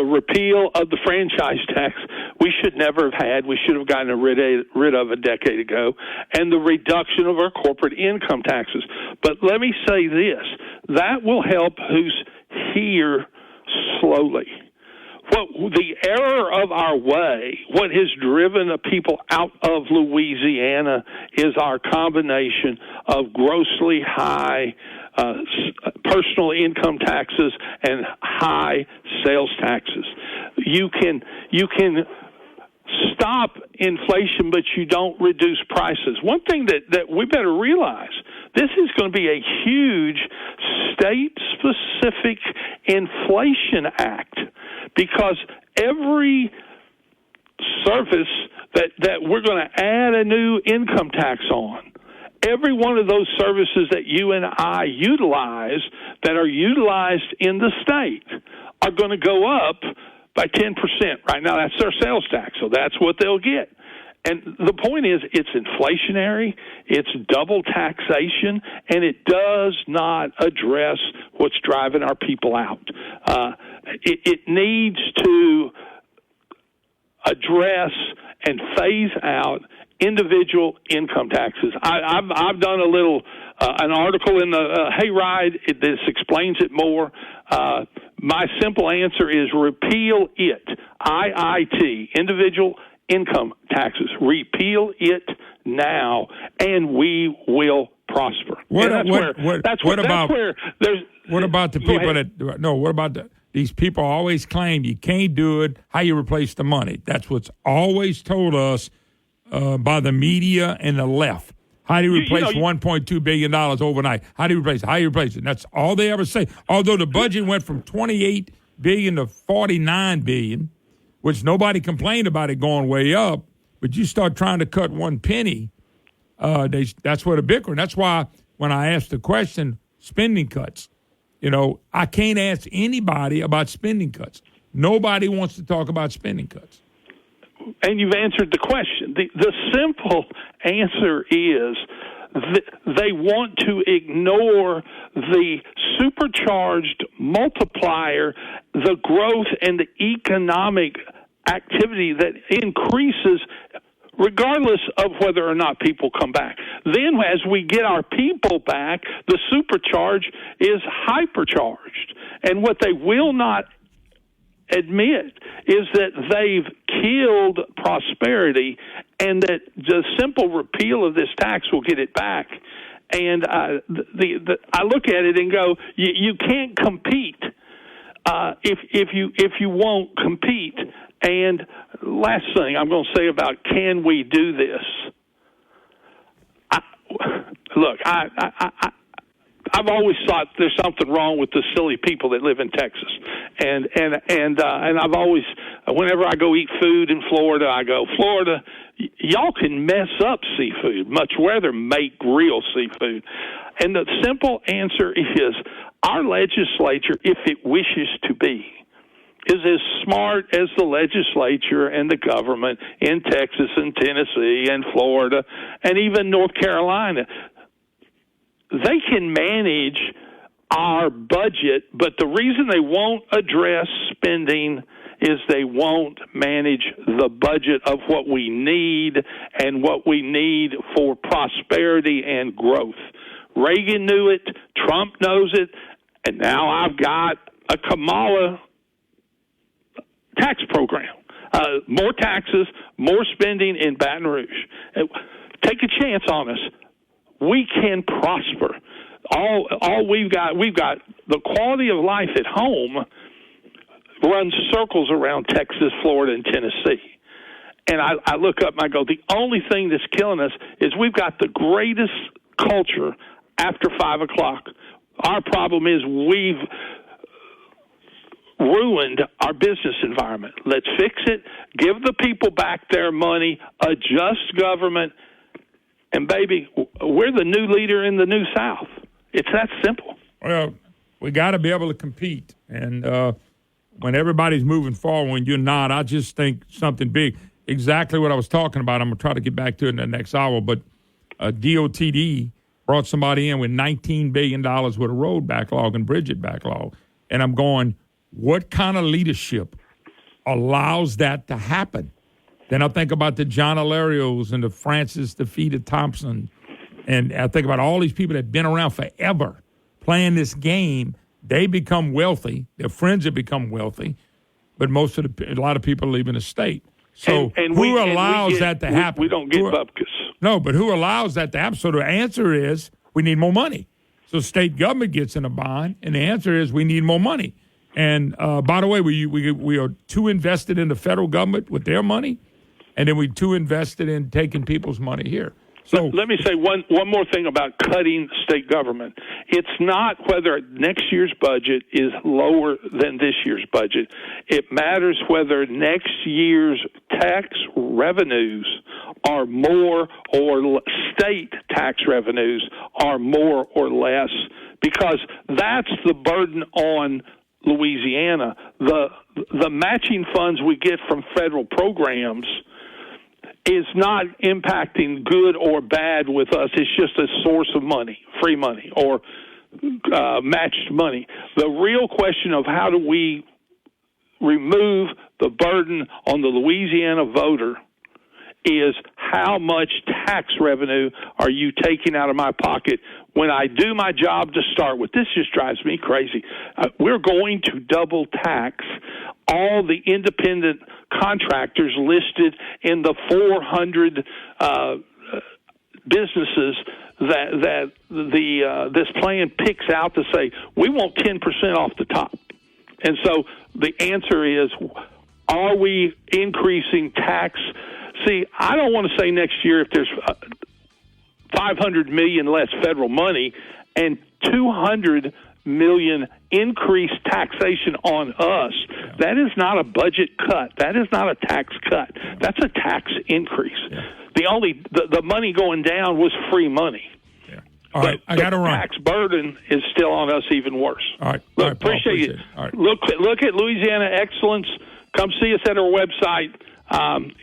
repeal of the franchise tax we should never have had. We should have gotten rid of a decade ago, and the reduction of our corporate income taxes. But let me say this. That will help who's here slowly. What the error of our way, what has driven the people out of Louisiana is our combination of grossly high personal income taxes and high sales taxes. You can stop inflation, but you don't reduce prices. One thing that we better realize, this is going to be a huge state-specific inflation act, because every service that we're going to add a new income tax on, every one of those services that you and I utilize that are utilized in the state are going to go up by 10%. Right now, that's their sales tax, so that's what they'll get. And the point is, it's inflationary, it's double taxation, and it does not address what's driving our people out. It needs to address and phase out individual income taxes. I've done a little an article in the Hayride that explains it more. My simple answer is repeal it. IIT, individual income taxes. Repeal it now, and we will prosper. What about the people these people always claim you can't do it? How you replace the money? That's what's always told us by the media and the left. How do you replace $1.2 billion overnight? How do you replace it? How do you replace it? And that's all they ever say. Although the budget went from $28 billion to $49 billion, which nobody complained about it going way up, but you start trying to cut one penny, that's where the bickering. That's why when I asked the question, spending cuts, I can't ask anybody about spending cuts. Nobody wants to talk about spending cuts. And you've answered the question. The simple answer is they want to ignore the supercharged multiplier, the growth and the economic activity that increases regardless of whether or not people come back. Then as we get our people back, the supercharge is hypercharged. And what they will not admit is that they've killed prosperity and that the simple repeal of this tax will get it back. And I look at it and go, you can't compete if you won't compete. And last thing I'm going to say about can we do this? I've always thought there's something wrong with the silly people that live in Texas, and I've always, whenever I go eat food in Florida, I go, Florida, y'all can mess up seafood, much rather make real seafood. And the simple answer is our legislature, if it wishes to be, is as smart as the legislature and the government in Texas and Tennessee and Florida and even North Carolina. They can manage our budget, but the reason they won't address spending is they won't manage the budget of what we need and what we need for prosperity and growth. Reagan knew it, Trump knows it, and now I've got a Kamala tax program. More taxes, more spending in Baton Rouge. Take a chance on us. We can prosper. All we've got the quality of life at home runs circles around Texas, Florida, and Tennessee. And I look up and I go, the only thing that's killing us is we've got the greatest culture after 5 o'clock. Our problem is we've ruined our business environment. Let's fix it, give the people back their money, adjust government, and baby, we're the new leader in the New South. It's that simple. Well, we got to be able to compete. And when everybody's moving forward, when you're not, I just think something big. Exactly what I was talking about. I'm going to try to get back to it in the next hour. But DOTD brought somebody in with $19 billion with a road backlog and bridge backlog. And I'm going, what kind of leadership allows that to happen? Then I think about the John Alarios and the Francis DeFita Thompson. And I think about all these people that have been around forever playing this game. They become wealthy. Their friends have become wealthy. But a lot of people leave in the state. So who allows that to happen? We don't get bupkis. No, but who allows that to happen? So the answer is we need more money. So state government gets in a bind, and the answer is we need more money. And by the way, we are too invested in the federal government with their money, and then we're too invested in taking people's money here. So let me say one more thing about cutting state government. It's not whether next year's budget is lower than this year's budget. It matters whether next year's tax revenues are more or state tax revenues are more or less, because that's the burden on Louisiana. The matching funds we get from federal programs is not impacting good or bad with us. It's just a source of money, free money, or matched money. The real question of how do we remove the burden on the Louisiana voter is how much tax revenue are you taking out of my pocket when I do my job to start with? This just drives me crazy. We're going to double tax all the independent contractors listed in the 400 businesses that this plan picks out to say, we want 10% off the top. And so the answer is, are we increasing tax? See, I don't want to say next year if there's $500 million less federal money and $200 million increased taxation on us. Yeah. That is not a budget cut. That is not a tax cut. Yeah. That's a tax increase. Yeah. The money going down was free money. Yeah. All right, I got to run. The tax burden is still on us, even worse. All right. Look, all right, appreciate it. All right. Look at Louisiana Excellence. Come see us at our website.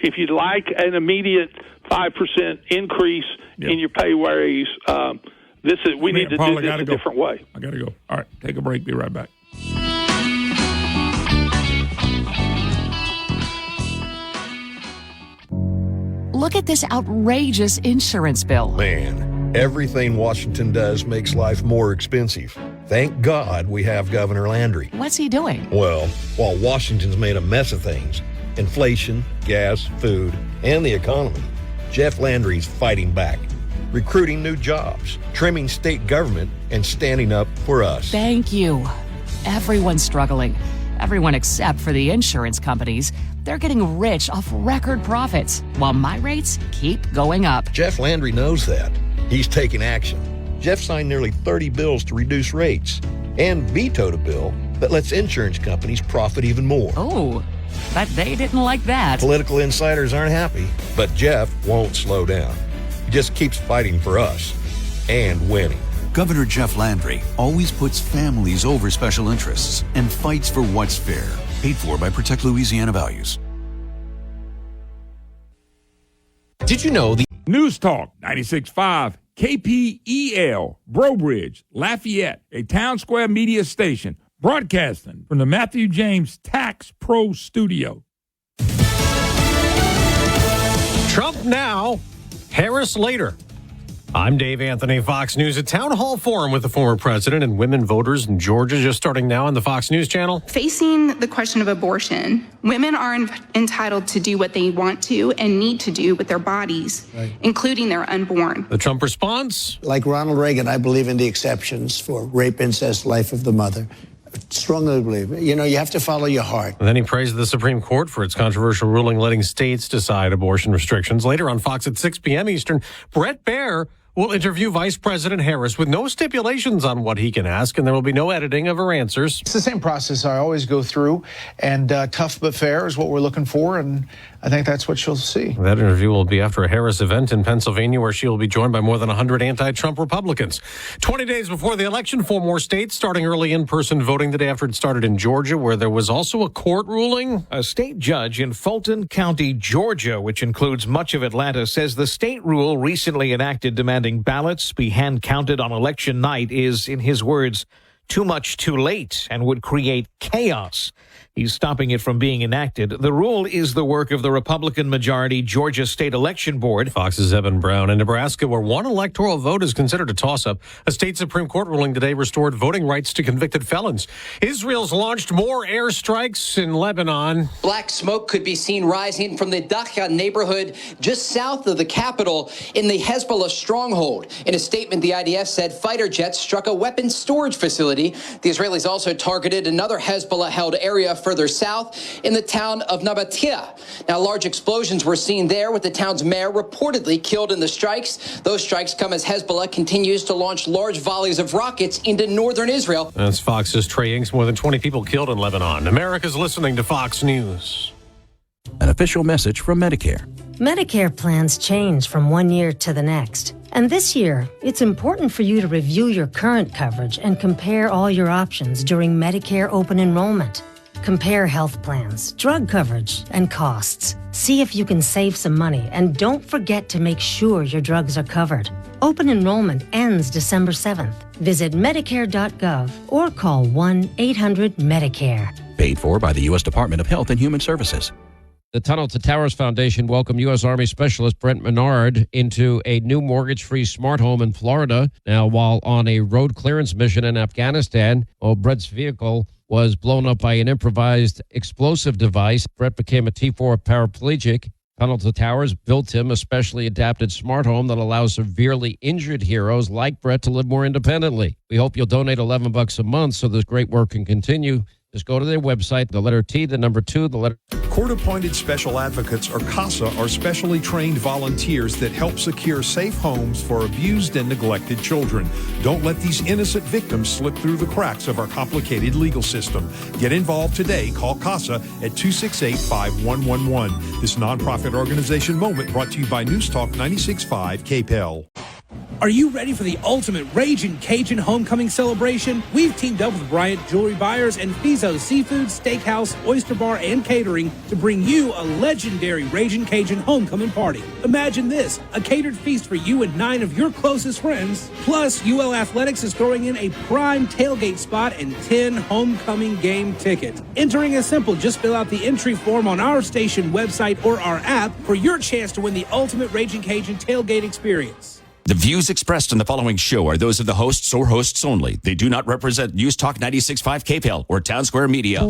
If you'd like an immediate 5% increase in your pay raise, we need to do this a different way. I got to go. All right, take a break. Be right back. Look at this outrageous insurance bill. Man, everything Washington does makes life more expensive. Thank God we have Governor Landry. What's he doing? Well, while Washington's made a mess of things, inflation, gas, food, and the economy, Jeff Landry's fighting back, recruiting new jobs, trimming state government, and standing up for us. Thank you. Everyone's struggling. Everyone except for the insurance companies. They're getting rich off record profits, while my rates keep going up. Jeff Landry knows that. He's taking action. Jeff signed nearly 30 bills to reduce rates and vetoed a bill that lets insurance companies profit even more. Oh, but they didn't like that. Political insiders aren't happy, but Jeff won't slow down. He just keeps fighting for us and winning. Governor Jeff Landry always puts families over special interests and fights for what's fair. Paid for by Protect Louisiana Values. Did you know the News Talk 96.5 KPEL, Brobridge, Lafayette, a Town Square media station, broadcasting from the Matthew James Tax Pro Studio. Trump now, Harris later. I'm Dave Anthony, Fox News. A town hall forum with the former president and women voters in Georgia just starting now on the Fox News channel. Facing the question of abortion, women are entitled to do what they want to and need to do with their bodies, including their unborn. The Trump response? Like Ronald Reagan, I believe in the exceptions for rape, incest, life of the mother. Strongly believe it. You know, you have to follow your heart. And then he praised the Supreme Court for its controversial ruling letting states decide abortion restrictions. Later on Fox at 6 p.m. Eastern, Bret Baier will interview Vice President Harris with no stipulations on what he can ask, and there will be no editing of her answers. It's the same process I always go through, and tough but fair is what we're looking for, and I think that's what you'll see. That interview will be after a Harris event in Pennsylvania where she will be joined by more than 100 anti-Trump Republicans. 20 days before the election, 4 more states starting early in-person voting the day after it started in Georgia, where there was also a court ruling. A state judge in Fulton County, Georgia, which includes much of Atlanta, says the state rule recently enacted demanding ballots be hand-counted on election night is, in his words, too much too late and would create chaos. He's stopping it from being enacted. The rule is the work of the Republican-majority Georgia State Election Board. Fox's Evan Brown. In Nebraska, where one electoral vote is considered a toss-up, a state Supreme Court ruling today restored voting rights to convicted felons. Israel's launched more airstrikes in Lebanon. Black smoke could be seen rising from the Dacha neighborhood just south of the capital in the Hezbollah stronghold. In a statement, the IDF said fighter jets struck a weapons storage facility. The Israelis also targeted another Hezbollah-held area further south in the town of Nabatea. Now, large explosions were seen there, with the town's mayor reportedly killed in the strikes. Those strikes come as Hezbollah continues to launch large volleys of rockets into northern Israel. That's Fox's Trey Inks. More than 20 people killed in Lebanon. America's listening to Fox News. An official message from Medicare. Medicare plans change from one year to the next. And this year, it's important for you to review your current coverage and compare all your options during Medicare open enrollment. Compare health plans, drug coverage, and costs. See if you can save some money, and don't forget to make sure your drugs are covered. Open enrollment ends December 7th. Visit Medicare.gov or call 1-800-MEDICARE. Paid for by the U.S. Department of Health and Human Services. The Tunnel to Towers Foundation welcomed U.S. Army Specialist Brent Menard into a new mortgage-free smart home in Florida. Now, while on a road clearance mission in Afghanistan, Brent's vehicle was blown up by an improvised explosive device. Brent became a T4 paraplegic. Tunnel to Towers built him a specially adapted smart home that allows severely injured heroes like Brett to live more independently. We hope you'll donate $11 a month so this great work can continue. Just go to their website, the letter T, the number 2, the letter... Court-appointed special advocates, or CASA, are specially trained volunteers that help secure safe homes for abused and neglected children. Don't let these innocent victims slip through the cracks of our complicated legal system. Get involved today. Call CASA at 268-5111. This nonprofit organization moment brought to you by News Talk 96.5 KPEL. Are you ready for the ultimate Ragin' Cajun homecoming celebration? We've teamed up with Bryant Jewelry Buyers and Fizo Seafood, Steakhouse, Oyster Bar, and Catering to bring you a legendary Ragin' Cajun homecoming party. Imagine this, a catered feast for you and 9 of your closest friends. Plus, UL Athletics is throwing in a prime tailgate spot and 10 homecoming game tickets. Entering is simple. Just fill out the entry form on our station website or our app for your chance to win the ultimate Ragin' Cajun tailgate experience. The views expressed in the following show are those of the hosts or hosts only. They do not represent News Talk 96.5 KPEL or Town Square Media.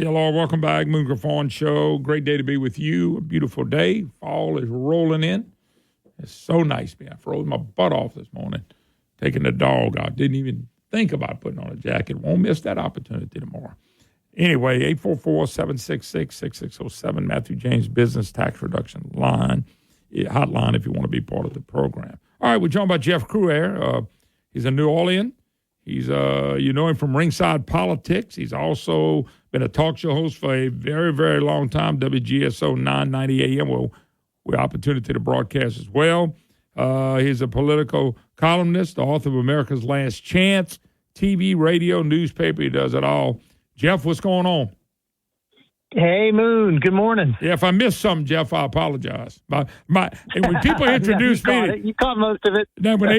Y'all, welcome back. Moon Griffon Show. Great day to be with you. A beautiful day. Fall is rolling in. It's so nice, man. I froze my butt off this morning taking the dog out. Didn't even think about putting on a jacket. Won't miss that opportunity tomorrow. Anyway, 844-766-6607, Matthew James Business Tax Reduction Line, hotline if you want to be part of the program. All right, we're joined by Jeff Crouere. He's a New Orleans. He's, you know him from Ringside Politics. He's also been a talk show host for a very, very long time, WGSO 990 AM. Well, with opportunity to broadcast as well. He's a political columnist, the author of America's Last Chance, TV, radio, newspaper. He does it all. Jeff, what's going on? Hey, Moon. Good morning. Yeah, if I missed something, Jeff, I apologize. And when people introduce me, you caught most of it. When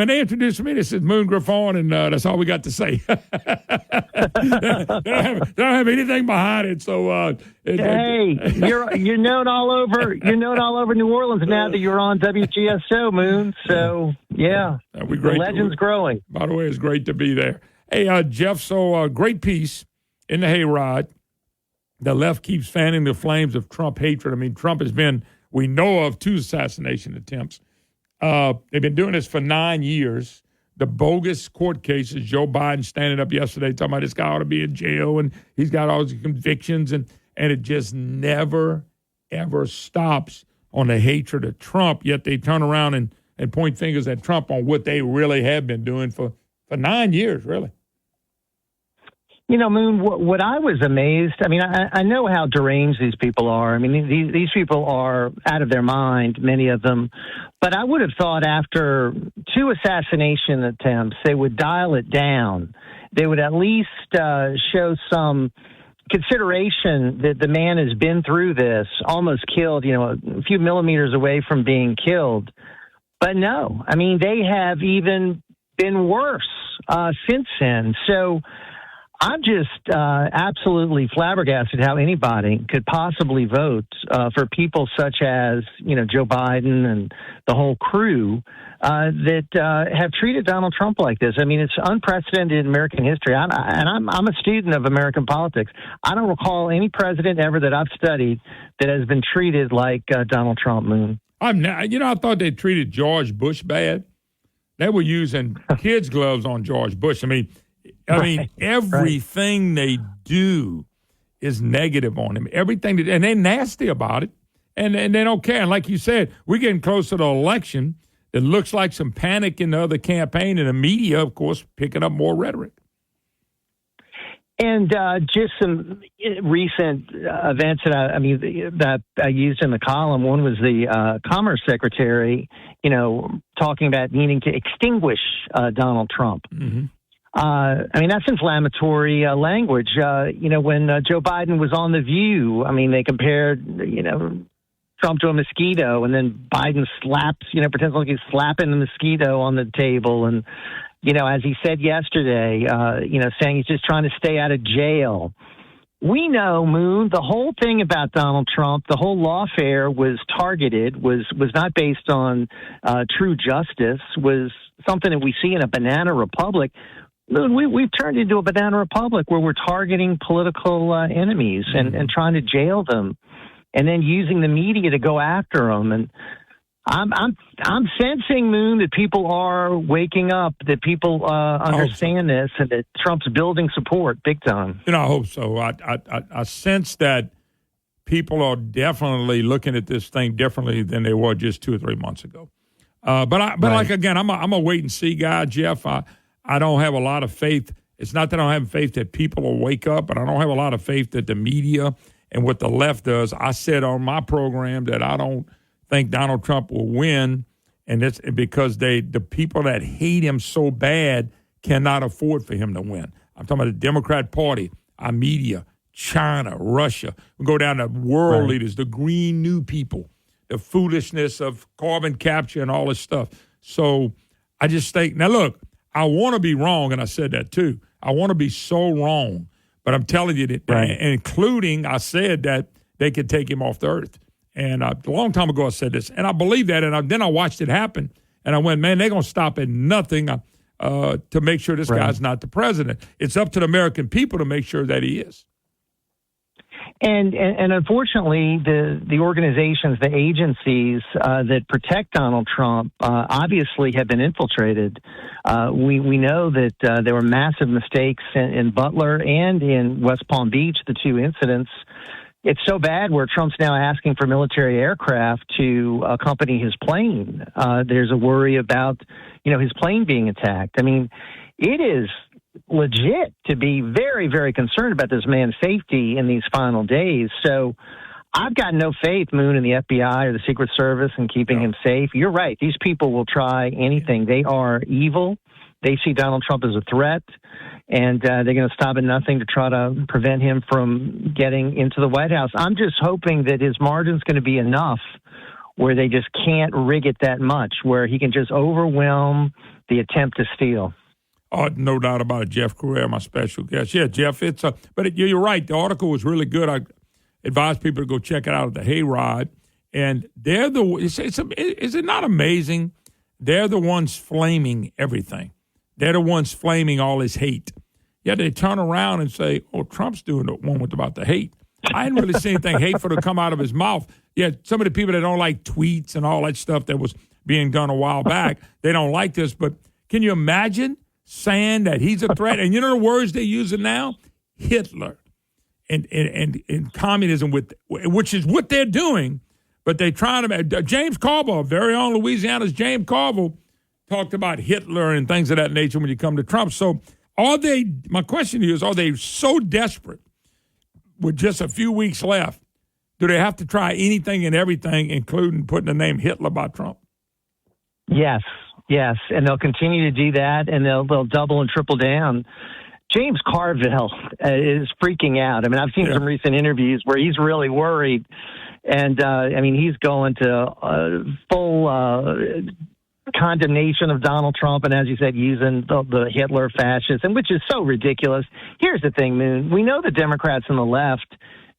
they introduce me, they said Moon Griffon, and that's all we got to say. They don't have anything behind it. So, you're known all over. You're known all over New Orleans now that you're on WGSO, Moon. So, yeah, the legend's growing. By the way, it's great to be there. Hey, Jeff. So, great piece in the Hayride. The left keeps fanning the flames of Trump hatred. I mean, Trump has been, we know of, 2 assassination attempts. They've been doing this for 9 years. The bogus court cases, Joe Biden standing up yesterday talking about this guy ought to be in jail and he's got all these convictions, and it just never, ever stops on the hatred of Trump, yet they turn around and point fingers at Trump on what they really have been doing for 9 years, really. You know, Moon, what I was amazed, I mean, I know how deranged these people are. I mean, these people are out of their mind, many of them. But I would have thought after 2 assassination attempts, they would dial it down. They would at least show some consideration that the man has been through this, almost killed, a few millimeters away from being killed. But no, I mean, they have even been worse since then. So I'm just absolutely flabbergasted how anybody could possibly vote for people such as, Joe Biden and the whole crew that have treated Donald Trump like this. I mean, it's unprecedented in American history. I'm a student of American politics. I don't recall any president ever that I've studied that has been treated like Donald Trump, Moon. I thought they treated George Bush bad. They were using kids' gloves on George Bush. I mean, everything they do is negative on him. Everything, and they're nasty about it, and they don't care. And like you said, we're getting close to the election. It looks like some panic in the other campaign, and the media, of course, picking up more rhetoric. And just some recent events that I used in the column. One was the Commerce Secretary, talking about needing to extinguish Donald Trump. Mm-hmm. That's inflammatory language. When Joe Biden was on The View, they compared, Trump to a mosquito, and then Biden pretends like he's slapping the mosquito on the table. And, as he said yesterday, saying he's just trying to stay out of jail. We know, Moon, the whole thing about Donald Trump, the whole lawfare was targeted, was not based on true justice, was something that we see in a banana republic. We've turned into a banana republic where we're targeting political enemies and trying to jail them, and then using the media to go after them. And I'm sensing, Moon, that people are waking up, that people understand this, and that Trump's building support big time. I hope so. I sense that people are definitely looking at this thing differently than they were just 2 or 3 months ago. Again, I'm a wait and see guy, Jeff. I don't have a lot of faith. It's not that I don't have faith that people will wake up, but I don't have a lot of faith that the media and what the left does. I said on my program that I don't think Donald Trump will win, and it's because the people that hate him so bad cannot afford for him to win. I'm talking about the Democrat Party, our media, China, Russia. We go down to world leaders, the Green New people, the foolishness of carbon capture and all this stuff. So I just think, now look, I want to be wrong, and I said that too. I want to be so wrong, but I'm telling you that, including I said that they could take him off the earth. And a long time ago I said this, and I believe that, and then I watched it happen, and I went, man, they're going to stop at nothing to make sure this guy's not the president. It's up to the American people to make sure that he is. And unfortunately, the organizations, the agencies that protect Donald Trump obviously have been infiltrated. We know that there were massive mistakes in Butler and in West Palm Beach, the two incidents. It's so bad where Trump's now asking for military aircraft to accompany his plane. There's a worry about, his plane being attacked. It is legit to be very, very concerned about this man's safety in these final days. So I've got no faith, Moon, in the FBI or the Secret Service in keeping him safe. You're right. These people will try anything. They are evil. They see Donald Trump as a threat, and they're going to stop at nothing to try to prevent him from getting into the White House. I'm just hoping that his margin's going to be enough where they just can't rig it that much, where he can just overwhelm the attempt to steal. Oh, no doubt about it. Jeff Crouere, my special guest. Yeah, Jeff, but you're right. The article was really good. I advise people to go check it out at the Hayride. And they're is it not amazing? They're the ones flaming everything. They're the ones flaming all his hate. Yet they turn around and say, oh, Trump's doing the one about the hate. I didn't really see anything hateful to come out of his mouth. Yet some of the people that don't like tweets and all that stuff that was being done a while back, they don't like this. But can you imagine saying that he's a threat? And you know the words they're using now? Hitler and communism, which is what they're doing. But they're trying to – James Carville, very own Louisiana's James Carville, talked about Hitler and things of that nature when you come to Trump. So my question to you is, are they so desperate with just a few weeks left, do they have to try anything and everything, including putting the name Hitler by Trump? Yes, and they'll continue to do that, and they'll double and triple down. James Carville is freaking out. I've seen some recent interviews where he's really worried, and he's going to full condemnation of Donald Trump, and as you said, using the Hitler fascism, which is so ridiculous. Here's the thing, Moon. We know the Democrats on the left,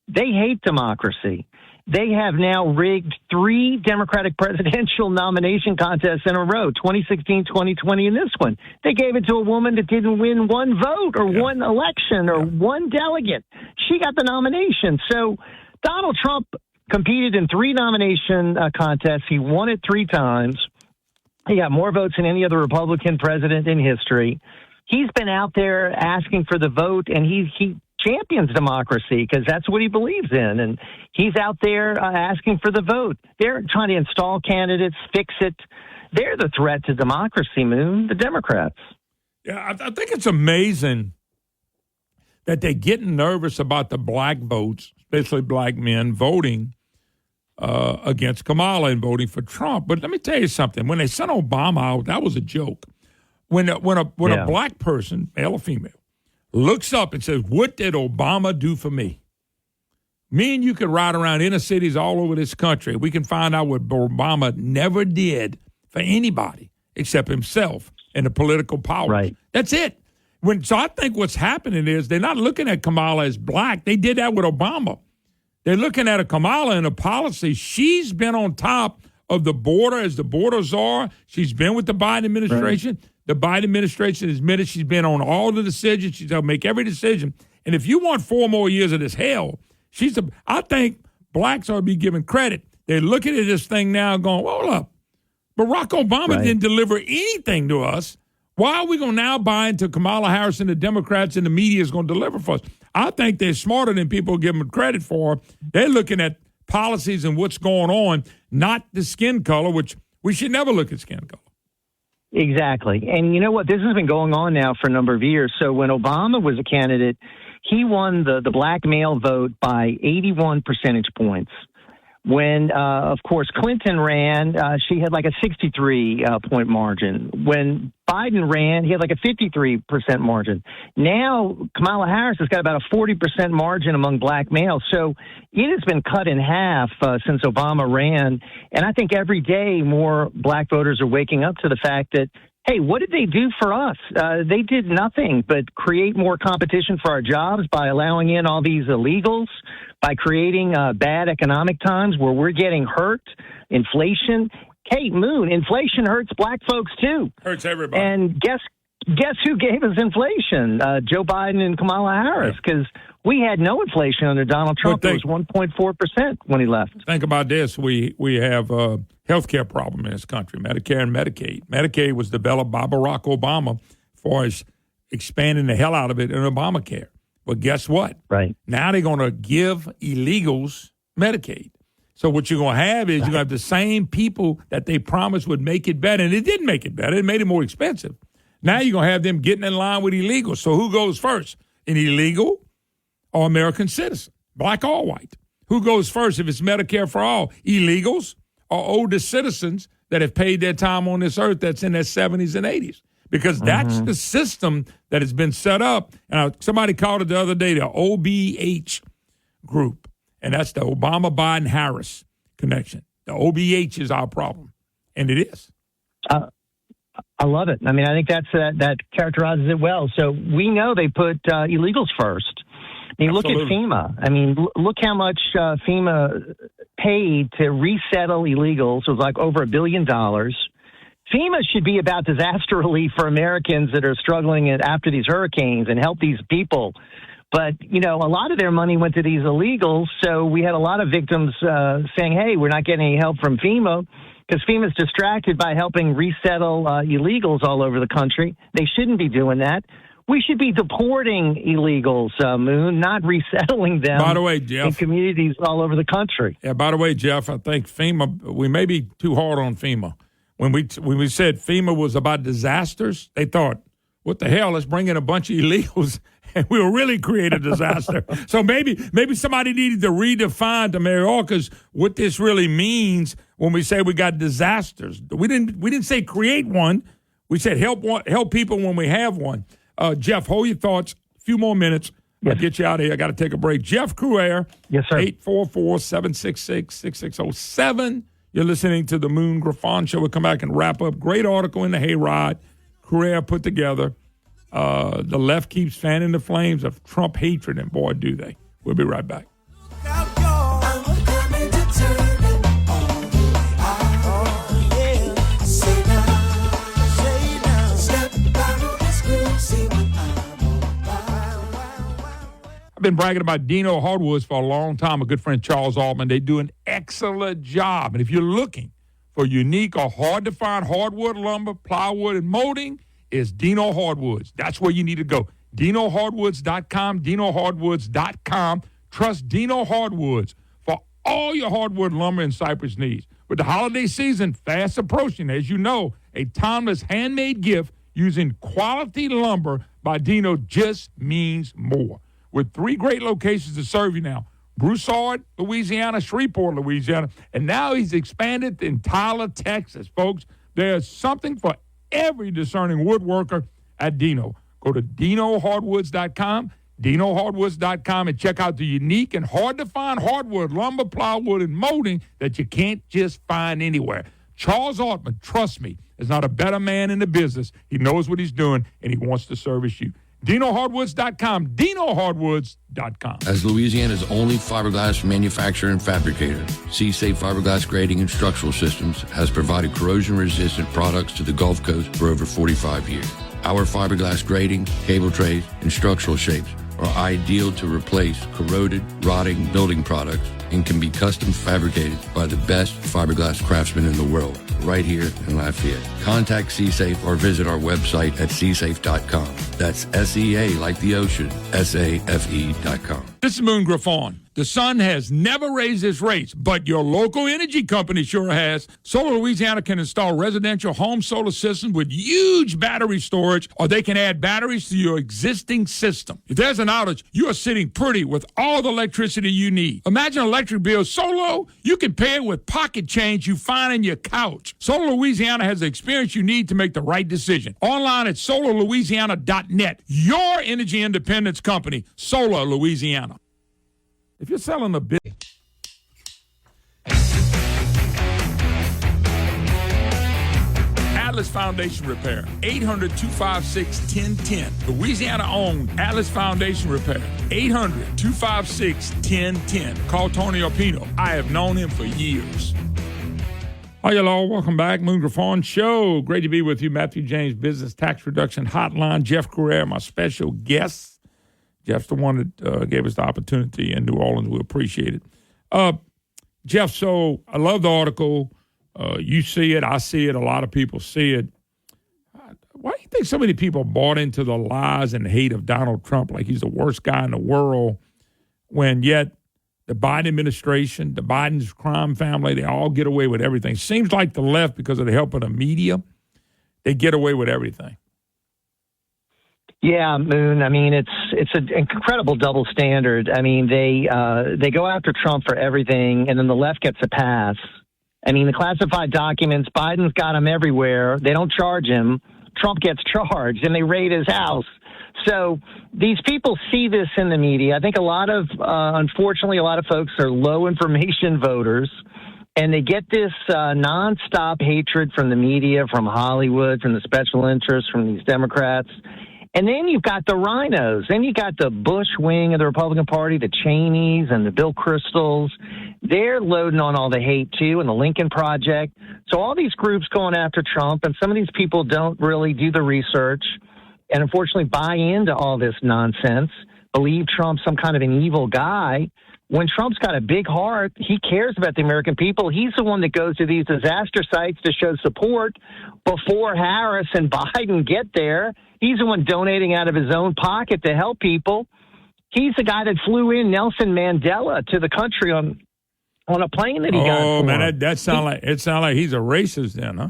they hate democracy. They have now rigged 3 Democratic presidential nomination contests in a row, 2016, 2020, and this one. They gave it to a woman that didn't win one vote or one election or one delegate. She got the nomination. So Donald Trump competed in 3 nomination contests. He won it 3 times. He got more votes than any other Republican president in history. He's been out there asking for the vote, and he champions democracy because that's what he believes in. And he's out there asking for the vote. They're trying to install candidates, fix it. They're the threat to democracy, Moon, the Democrats. Yeah, I think it's amazing that they're getting nervous about the black votes, especially black men, voting against Kamala and voting for Trump. But let me tell you something. When they sent Obama out, that was a joke. When a black person, male or female, looks up and says, "What did Obama do for me?" Me and you could ride around inner cities all over this country. We can find out what Obama never did for anybody except himself and the political power. Right. That's it. So I think what's happening is they're not looking at Kamala as black. They did that with Obama. They're looking at a Kamala and a policy. She's been on top of the border as the border czar. She's been with the Biden administration. Right. The Biden administration has admitted she's been on all the decisions. She's going to make every decision. And if you want 4 more years of this hell, I think blacks ought to be given credit. They're looking at this thing now going, hold up. Barack Obama didn't deliver anything to us. Why are we going to now buy into Kamala Harris and the Democrats and the media is going to deliver for us? I think they're smarter than people give them credit for. They're looking at policies and what's going on, not the skin color, which we should never look at skin color. Exactly. And you know what? This has been going on now for a number of years. So when Obama was a candidate, he won the black male vote by 81 percentage points. When, of course, Clinton ran, she had like a 63-point margin. When Biden ran, he had like a 53% margin. Now, Kamala Harris has got about a 40% margin among black males. So it has been cut in half since Obama ran. And I think every day more black voters are waking up to the fact that, hey, what did they do for us? They did nothing but create more competition for our jobs by allowing in all these illegals, by creating bad economic times where we're getting hurt, inflation. Hey, Moon, inflation hurts black folks too. Hurts everybody. And guess who gave us inflation? Joe Biden and Kamala Harris, because we had no inflation under Donald Trump. It was 1.4% when he left. Think about this. We have a health care problem in this country, Medicare and Medicaid. Medicaid was developed by Barack Obama for us expanding the hell out of it in Obamacare. But guess what? Right. Now they're going to give illegals Medicaid. So what you're going to have is you're going to have the same people that they promised would make it better, and it didn't make it better. It made it more expensive. Now you're going to have them getting in line with illegals. So who goes first, an illegal or American citizen, black or white? Who goes first if it's Medicare for all, illegals or older citizens that have paid their time on this earth that's in their 70s and 80s? Because that's the system that has been set up. And somebody called it the other day the OBH group, and that's the Obama-Biden-Harris connection. The OBH is our problem, and it is. I love it. I mean, I think that characterizes it well. So we know they put illegals first. I mean, look at FEMA. I mean, look how much FEMA paid to resettle illegals. It was like over $1 billion. FEMA should be about disaster relief for Americans that are struggling after these hurricanes and help these people. But, you know, a lot of their money went to these illegals. So we had a lot of victims saying, hey, we're not getting any help from FEMA because FEMA's distracted by helping resettle illegals all over the country. They shouldn't be doing that. We should be deporting illegals, Moon, not resettling them. By the way, Jeff, in communities all over the country. Yeah, by the way, Jeff, I think FEMA, we may be too hard on FEMA. When we said FEMA was about disasters, they thought, what the hell, let's bring in a bunch of illegals and we'll really create a disaster. So maybe somebody needed to redefine to Mayorkas what this really means when we say we got disasters. We didn't say create one. We said help people when we have one. Jeff, hold your thoughts. A few more minutes. Yes. I'll get you out of here. I got to take a break. Jeff Crouere. Yes, sir. 844-766-6607. You're listening to the Moon Griffon Show. We'll come back and wrap up. Great article in the Hayride. Crouere put together. The left keeps fanning the flames of Trump hatred, and boy, do they. We'll be right back. I've been bragging about Dino Hardwoods for a long time. A good friend, Charles Altman. They do an excellent job. And if you're looking for unique or hard-to-find hardwood lumber, plywood, and molding, it's Dino Hardwoods. That's where you need to go. DinoHardwoods.com, DinoHardwoods.com. Trust Dino Hardwoods for all your hardwood lumber and cypress needs. With the holiday season fast approaching, as you know, a timeless handmade gift using quality lumber by Dino just means more. With 3 great locations to serve you now, Broussard, Louisiana, Shreveport, Louisiana, and now he's expanded in Tyler, Texas. Folks, there's something for every discerning woodworker at Dino. Go to DinoHardwoods.com, DinoHardwoods.com, and check out the unique and hard-to-find hardwood, lumber, plywood, and molding that you can't just find anywhere. Charles Altman, trust me, is not a better man in the business. He knows what he's doing, and he wants to service you. DinoHardwoods.com, DinoHardwoods.com. As Louisiana's only fiberglass manufacturer and fabricator, C-Safe Fiberglass Grading and Structural Systems has provided corrosion-resistant products to the Gulf Coast for over 45 years. Our fiberglass grading, cable trays, and structural shapes are ideal to replace corroded, rotting building products and can be custom fabricated by the best fiberglass craftsmen in the world, right here in Lafayette. Contact C-Safe or visit our website at csafe.com. That's S-E-A like the ocean, S-A-F-E.com. This is Moon Griffon. The sun has never raised its rates, but your local energy company sure has. Solar Louisiana can install residential home solar systems with huge battery storage, or they can add batteries to your existing system. If there's an outage, you are sitting pretty with all the electricity you need. Imagine an electric bill so low, you can pay it with pocket change you find in your couch. Solar Louisiana has the experience you need to make the right decision. Online at solarlouisiana.net. Your energy independence company, Solar Louisiana. If you're selling a bit, Atlas Foundation Repair, 800-256-1010. Louisiana-owned Atlas Foundation Repair, 800-256-1010. Call Tony Opino. I have known him for years. Hi, y'all. Welcome back. Moon Griffon Show. Great to be with you. Matthew James Business Tax Reduction Hotline. Jeff Carrera, my special guest. Jeff's the one that gave us the opportunity in New Orleans. We appreciate it. Jeff, so I love the article. You see it. I see it. A lot of people see it. Why do you think so many people bought into the lies and hate of Donald Trump like he's the worst guy in the world, when yet the Biden administration, the Biden's crime family, they all get away with everything? Seems like the left, because of the help of the media, they get away with everything. Yeah, Moon. I mean, it's an incredible double standard. I mean, they go after Trump for everything, and then the left gets a pass. I mean, the classified documents, Biden's got them everywhere. They don't charge him. Trump gets charged, and they raid his house. So these people see this in the media. I think unfortunately, a lot of folks are low information voters, and they get this nonstop hatred from the media, from Hollywood, from the special interests, from these Democrats. And then you've got the rhinos. Then you got the Bush wing of the Republican Party, the Cheneys and the Bill Kristols. They're loading on all the hate, too, and the Lincoln Project. So all these groups going after Trump, and some of these people don't really do the research and unfortunately buy into all this nonsense, believe Trump's some kind of an evil guy. When Trump's got a big heart, he cares about the American people. He's the one that goes to these disaster sites to show support before Harris and Biden get there. He's the one donating out of his own pocket to help people. He's the guy that flew in Nelson Mandela to the country on a plane that he got. Oh, man, that sound like he's a racist then, huh?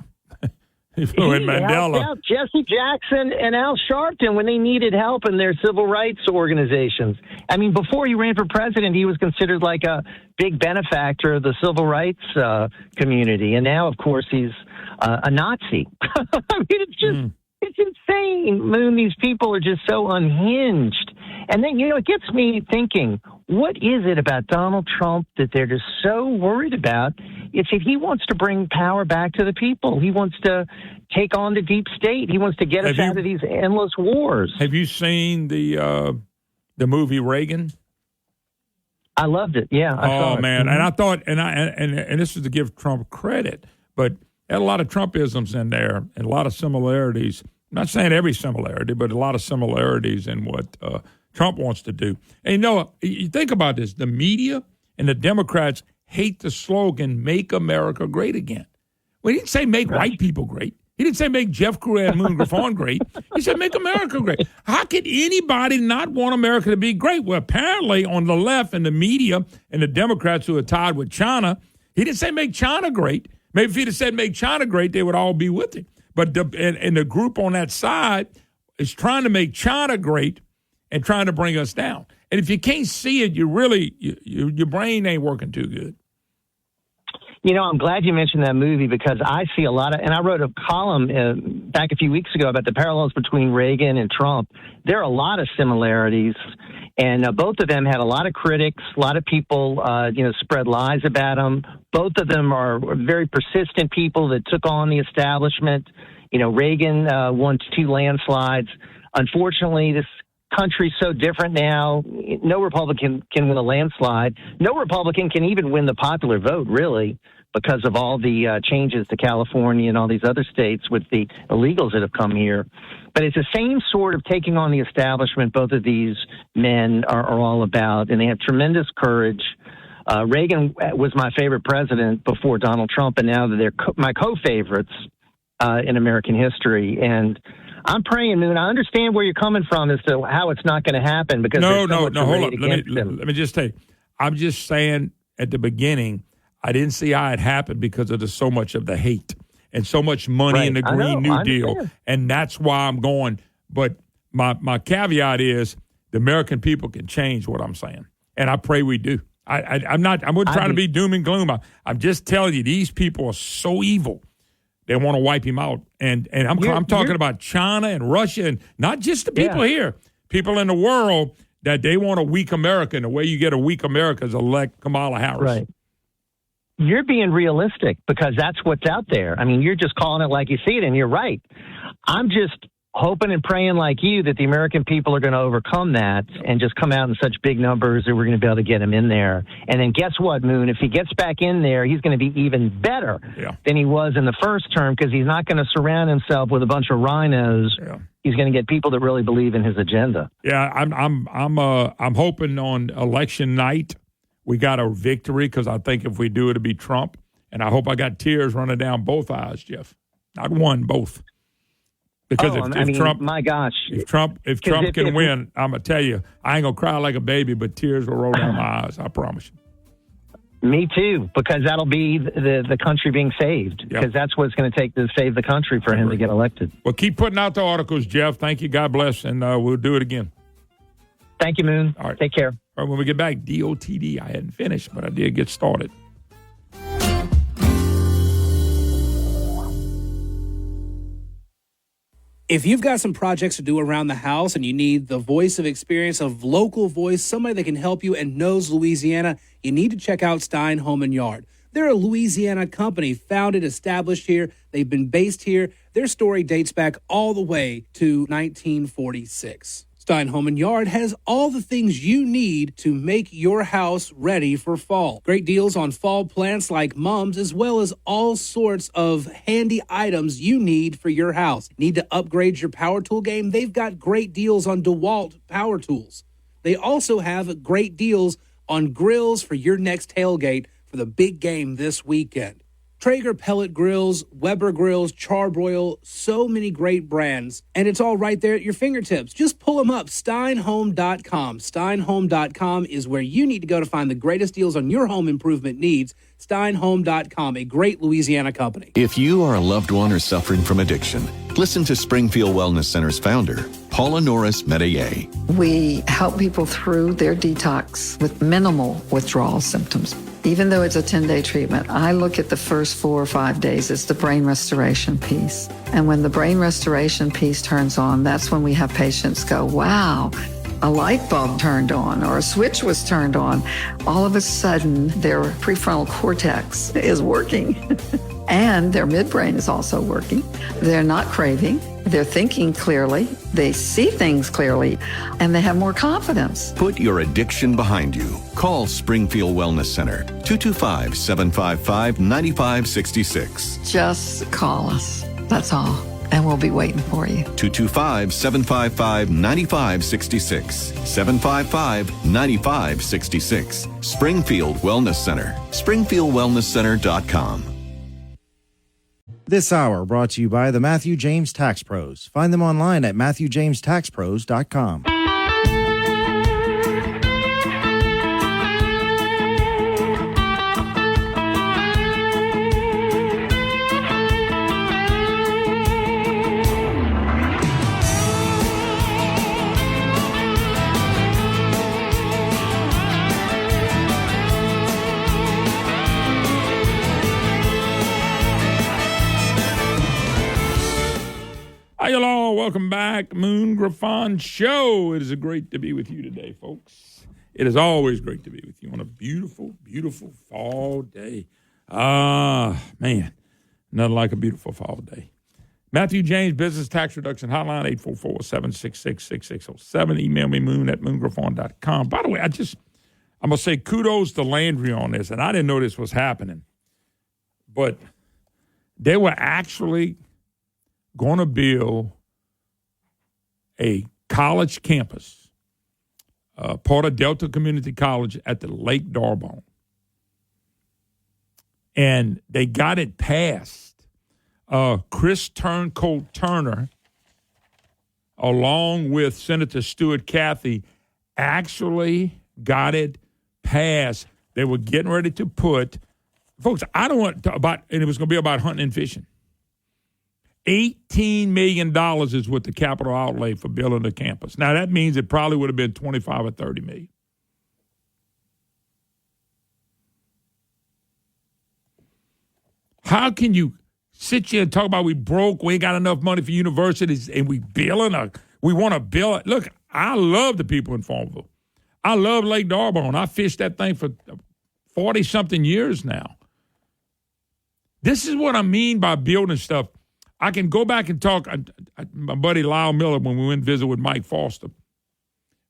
He flew in Mandela. Helped out Jesse Jackson and Al Sharpton when they needed help in their civil rights organizations. I mean, before he ran for president, he was considered like a big benefactor of the civil rights community. And now, of course, he's a Nazi. I mean, it's insane, Moon. These people are just so unhinged. And then, it gets me thinking, what is it about Donald Trump that they're just so worried about? It's that he wants to bring power back to the people. He wants to take on the deep state. He wants to get us out of these endless wars. Have you seen the movie Reagan? I loved it. Yeah. I saw it. Man. And I thought, and this is to give Trump credit, but had a lot of Trumpisms in there and a lot of similarities. I'm not saying every similarity, but a lot of similarities in what Trump wants to do. And you think about this, the media and the Democrats hate the slogan, "Make America Great Again." Well, he didn't say make white people great. He didn't say make Jeff Carrera and Moon Griffon great. He said make America great. How could anybody not want America to be great? Well, apparently on the left and the media and the Democrats who are tied with China, he didn't say make China great. Maybe if he'd have said make China great, they would all be with him. But the group on that side is trying to make China great and trying to bring us down. And if you can't see it, your brain ain't working too good. I'm glad you mentioned that movie because I see a lot of, and I wrote a column back a few weeks ago about the parallels between Reagan and Trump. There are a lot of similarities, and both of them had a lot of critics, a lot of people, spread lies about them. Both of them are very persistent people that took on the establishment. Reagan won 2 landslides. Unfortunately, this country's so different now. No Republican can win a landslide. No Republican can even win the popular vote, really, because of all the changes to California and all these other states with the illegals that have come here. But it's the same sort of taking on the establishment both of these men are all about, and they have tremendous courage. Reagan was my favorite president before Donald Trump, and now they're my co-favorites in American history. And I'm praying, Moon. I understand where you're coming from as to how it's not going to happen because no. Hold up. Let me just say, I'm just saying at the beginning, I didn't see how it happened because of so much of the hate and so much money in the Green New Deal, and that's why I'm going. But my caveat is the American people can change what I'm saying, and I pray we do. I'm not trying to be doom and gloom. I'm just telling you, these people are so evil. They want to wipe him out. And I'm talking about China and Russia and not just the people here, people in the world that they want a weak America. And the way you get a weak America is elect Kamala Harris. Right. You're being realistic because that's what's out there. I mean, you're just calling it like you see it, and you're right. I'm just hoping and praying like you that the American people are going to overcome that and just come out in such big numbers that we're going to be able to get him in there. And then guess what, Moon? If he gets back in there, he's going to be even better than he was in the first term because he's not going to surround himself with a bunch of rhinos. Yeah. He's going to get people that really believe in his agenda. Yeah, I'm hoping on election night we got a victory because I think if we do, it'll be Trump. And I hope I got tears running down both eyes, Jeff. Not one, both. Because if Trump, my gosh, if Trump can win, I'm gonna tell you, I ain't gonna cry like a baby, but tears will roll down my eyes. I promise you. Me too, because that'll be the country being saved. Because that's what it's going to take to save the country for him to get elected. Well, keep putting out the articles, Jeff. Thank you. God bless, and we'll do it again. Thank you, Moon. All right, take care. All right, when we get back, DOTD. I hadn't finished, but I did get started. If you've got some projects to do around the house and you need the voice of experience of local voice, somebody that can help you and knows Louisiana, you need to check out Stein Home & Yard. They're a Louisiana company founded, established here. They've been based here. Their story dates back all the way to 1946. Stein Home & Yard has all the things you need to make your house ready for fall. Great deals on fall plants like mums, as well as all sorts of handy items you need for your house. Need to upgrade your power tool game? They've got great deals on DeWalt power tools. They also have great deals on grills for your next tailgate for the big game this weekend. Traeger pellet grills, Weber grills, Charbroil, so many great brands. And it's all right there at your fingertips. Just pull them up, steinhome.com. Steinhome.com is where you need to go to find the greatest deals on your home improvement needs. Steinhome.com, a great Louisiana company. If you are a loved one or suffering from addiction, listen to Springfield Wellness Center's founder, Paula Norris Metayer. We help people through their detox with minimal withdrawal symptoms. Even though it's a 10-day treatment, I look at the first 4 or 5 days as the brain restoration piece. And when the brain restoration piece turns on, that's when we have patients go, wow, a light bulb turned on or a switch was turned on. All of a sudden, their prefrontal cortex is working. And their midbrain is also working. They're not craving. They're thinking clearly. They see things clearly. And they have more confidence. Put your addiction behind you. Call Springfield Wellness Center, 225-755-9566. Just call us. That's all. And we'll be waiting for you. 225-755-9566. 755-9566. Springfield Wellness Center. SpringfieldWellnessCenter.com. This hour brought to you by the Matthew James Tax Pros. Find them online at MatthewJamesTaxPros.com. welcome back. Moon Griffon Show. It is great to be with you today, folks. It is always great to be with you on a beautiful, beautiful fall day. Man, nothing like a beautiful fall day. Matthew James, Business Tax Reduction Hotline, 844-766-6607. Email me, moon@moongriffon.com. By the way, I'm going to say kudos to Landry on this, and I didn't know this was happening. But they were actually going to build a college campus, part of Delta Community College at the Lake D'Arbonne. And they got it passed. Chris Turncoat Turner, along with Senator Stuart Cathy, actually got it passed. They were getting ready to put, folks, I don't want to about, and it was going to be about hunting and fishing. $18 million is what the capital outlay for building the campus. Now, that means it probably would have been 25 or 30 million. How can you sit here and talk about we broke, we ain't got enough money for universities, and we want to build it? Look, I love the people in Farmville. I love Lake D'Arbonne. I fished that thing for 40-something years now. This is what I mean by building stuff. I can go back and talk. My buddy Lyle Miller, when we went and visit with Mike Foster.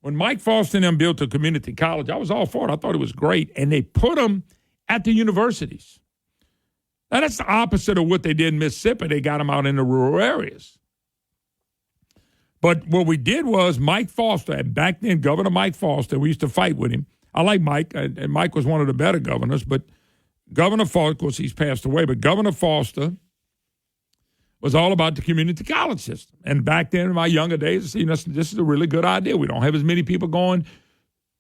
When Mike Foster and them built a community college, I was all for it. I thought it was great. And they put them at the universities. Now, that's the opposite of what they did in Mississippi. They got them out in the rural areas. But what we did was Mike Foster, and back then Governor Mike Foster, we used to fight with him. I like Mike, and Mike was one of the better governors. But Governor Foster, of course, he's passed away, but Governor Foster was all about the community college system. And back then in my younger days, this is a really good idea. We don't have as many people going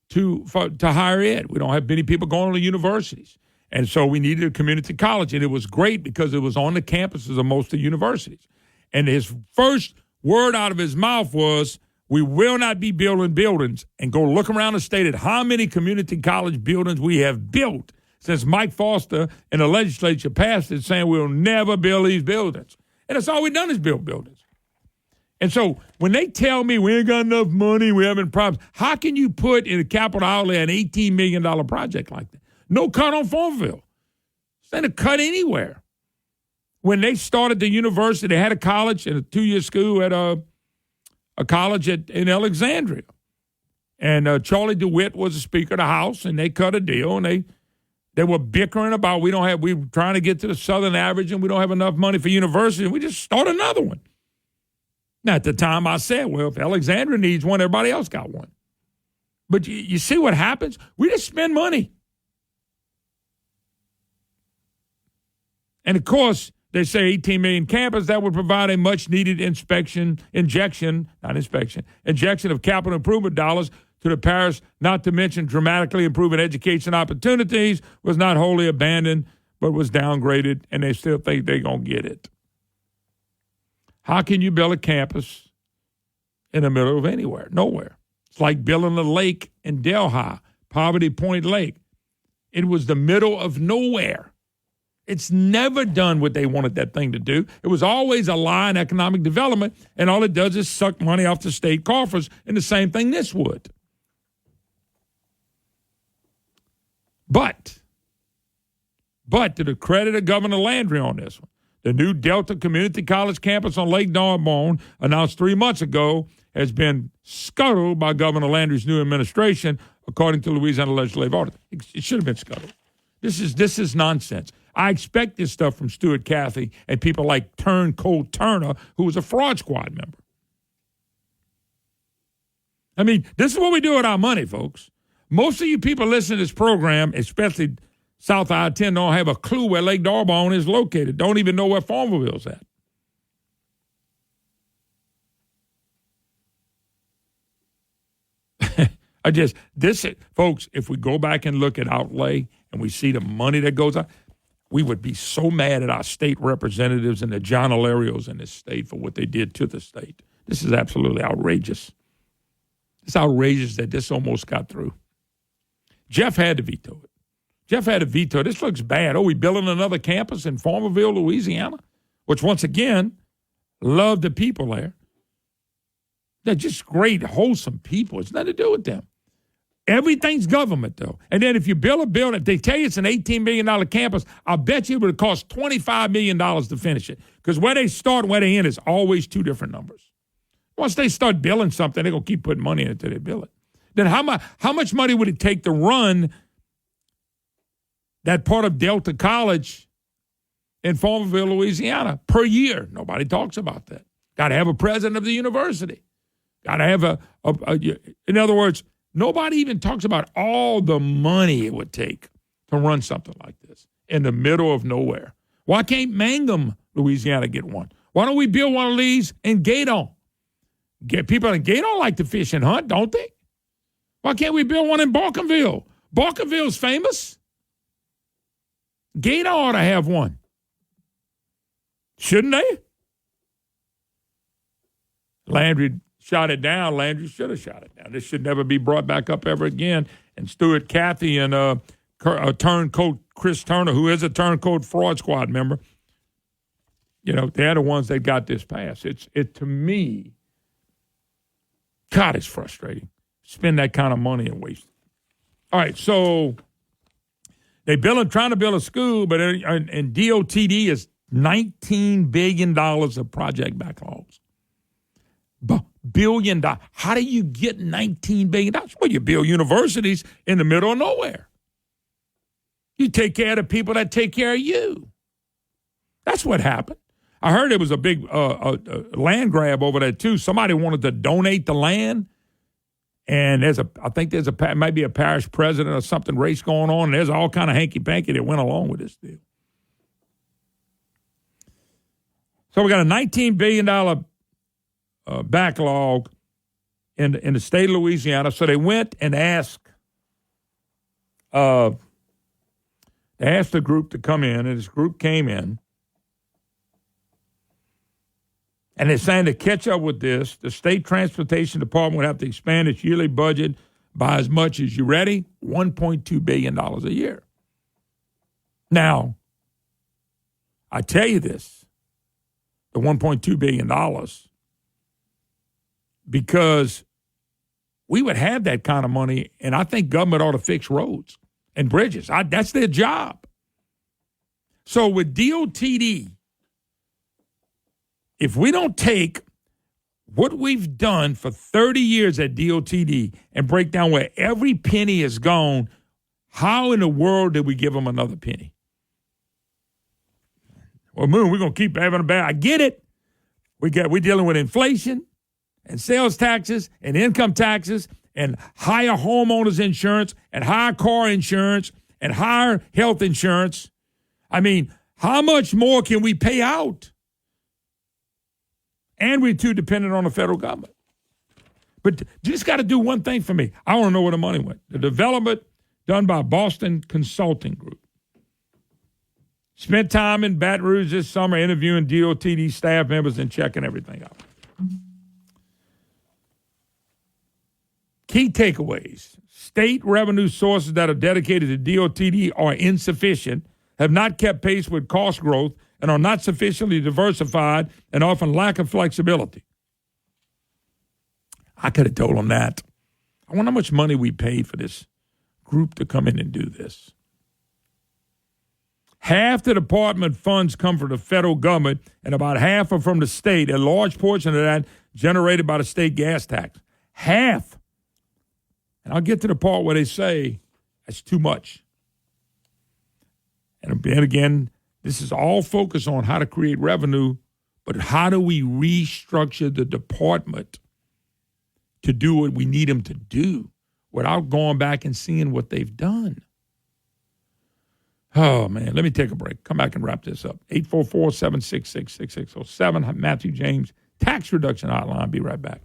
to higher ed. We don't have many people going to universities. And so we needed a community college. And it was great because it was on the campuses of most of the universities. And his first word out of his mouth was, we will not be building buildings. And go look around the state at how many community college buildings we have built since Mike Foster and the legislature passed it, saying we'll never build these buildings. And that's all we've done is build buildings. And so when they tell me we ain't got enough money, we're having problems, how can you put in a capital outlay an $18 million project like that? No cut on Farmville. It's not a cut anywhere. When they started the university, they had a college and a 2-year school at a college in Alexandria. And Charlie DeWitt was the Speaker of the House, and they cut a deal, and they were bickering about we were trying to get to the Southern average and we don't have enough money for university, and we just start another one. Now, at the time I said, well, if Alexandria needs one, everybody else got one. But you see what happens? We just spend money. And, of course, they say 18 million campus, that would provide a much-needed injection of capital improvement dollars to the parish, not to mention dramatically improving education opportunities, was not wholly abandoned, but was downgraded, and they still think they're going to get it. How can you build a campus in the middle of anywhere? Nowhere. It's like building a lake in Delhi, Poverty Point Lake. It was the middle of nowhere. It's never done what they wanted that thing to do. It was always a lie in economic development, and all it does is suck money off the state coffers, and the same thing this would. But to the credit of Governor Landry on this one, the new Delta Community College campus on Lake D'Arbonne, announced 3 months ago, has been scuttled by Governor Landry's new administration, according to Louisiana Legislative Order. It should have been scuttled. This is nonsense. I expect this stuff from Stuart Cathy and people like Turncoat Turner, who was a fraud squad member. I mean, this is what we do with our money, folks. Most of you people listening to this program, especially South I-10, don't have a clue where Lake D'Arbonne is located. Don't even know where Farmville's at. Folks, if we go back and look at outlay and we see the money that goes out, we would be so mad at our state representatives and the John Ilarios in this state for what they did to the state. This is absolutely outrageous. It's outrageous that this almost got through. Jeff had to veto it. This looks bad. Oh, we building another campus in Farmerville, Louisiana, which once again, love the people there. They're just great, wholesome people. It's nothing to do with them. Everything's government, though. And then if you build a building, if they tell you it's an $18 million campus, I'll bet you it would cost $25 million to finish it. Because where they start and where they end is always two different numbers. Once they start building something, they're going to keep putting money in it until they build it. Then how much money would it take to run that part of Delta College in Farmerville, Louisiana, per year? Nobody talks about that. Got to have a president of the university. Got to have in other words, nobody even talks about all the money it would take to run something like this in the middle of nowhere. Why can't Mangum, Louisiana, get one? Why don't we build one of these in Gaydon? People in Gaydon like to fish and hunt, don't they? Why can't we build one in Balkanville? Balkanville's famous. Gaydon ought to have one. Shouldn't they? Landry shot it down. Landry should have shot it down. This should never be brought back up ever again. And Stuart Cathy and a turncoat Chris Turner, who is a turncoat fraud squad member, they're the ones that got this passed. It to me, God, it's frustrating. Spend that kind of money and waste it. All right, so they're trying to build a school, but and DOTD is $19 billion of project backlogs. $1 billion. How do you get $19 billion? Well, you build universities in the middle of nowhere. You take care of the people that take care of you. That's what happened. I heard it was a big land grab over there, too. Somebody wanted to donate the land. And I think might be a parish president or something race going on. And there's all kind of hanky-panky that went along with this deal. So we got a $19 billion backlog in the state of Louisiana. So they went and asked the group to come in, and this group came in. And they're saying to catch up with this, the State Transportation Department would have to expand its yearly budget by as much as, you ready? $1.2 billion a year. Now, I tell you this, the $1.2 billion, because we would have that kind of money, and I think government ought to fix roads and bridges. That's their job. So with DOTD, if we don't take what we've done for 30 years at DOTD and break down where every penny has gone, how in the world did we give them another penny? Well, Moon, we're going to keep having a bad. I get it. We're dealing with inflation and sales taxes and income taxes and higher homeowners insurance and higher car insurance and higher health insurance. I mean, how much more can we pay out? And we're too dependent on the federal government. But you just got to do one thing for me. I want to know where the money went. The development done by Boston Consulting Group. Spent time in Baton Rouge this summer interviewing DOTD staff members and checking everything out. Key takeaways. State revenue sources that are dedicated to DOTD are insufficient, have not kept pace with cost growth, and are not sufficiently diversified and often lack of flexibility. I could have told them that. I wonder how much money we paid for this group to come in and do this. Half the department funds come from the federal government, and about half are from the state, a large portion of that generated by the state gas tax. Half. And I'll get to the part where they say that's too much. And again, this is all focused on how to create revenue, but how do we restructure the department to do what we need them to do without going back and seeing what they've done? Oh, man, let me take a break. Come back and wrap this up. 844-766-6607, Matthew James, Tax Reduction Hotline. Be right back.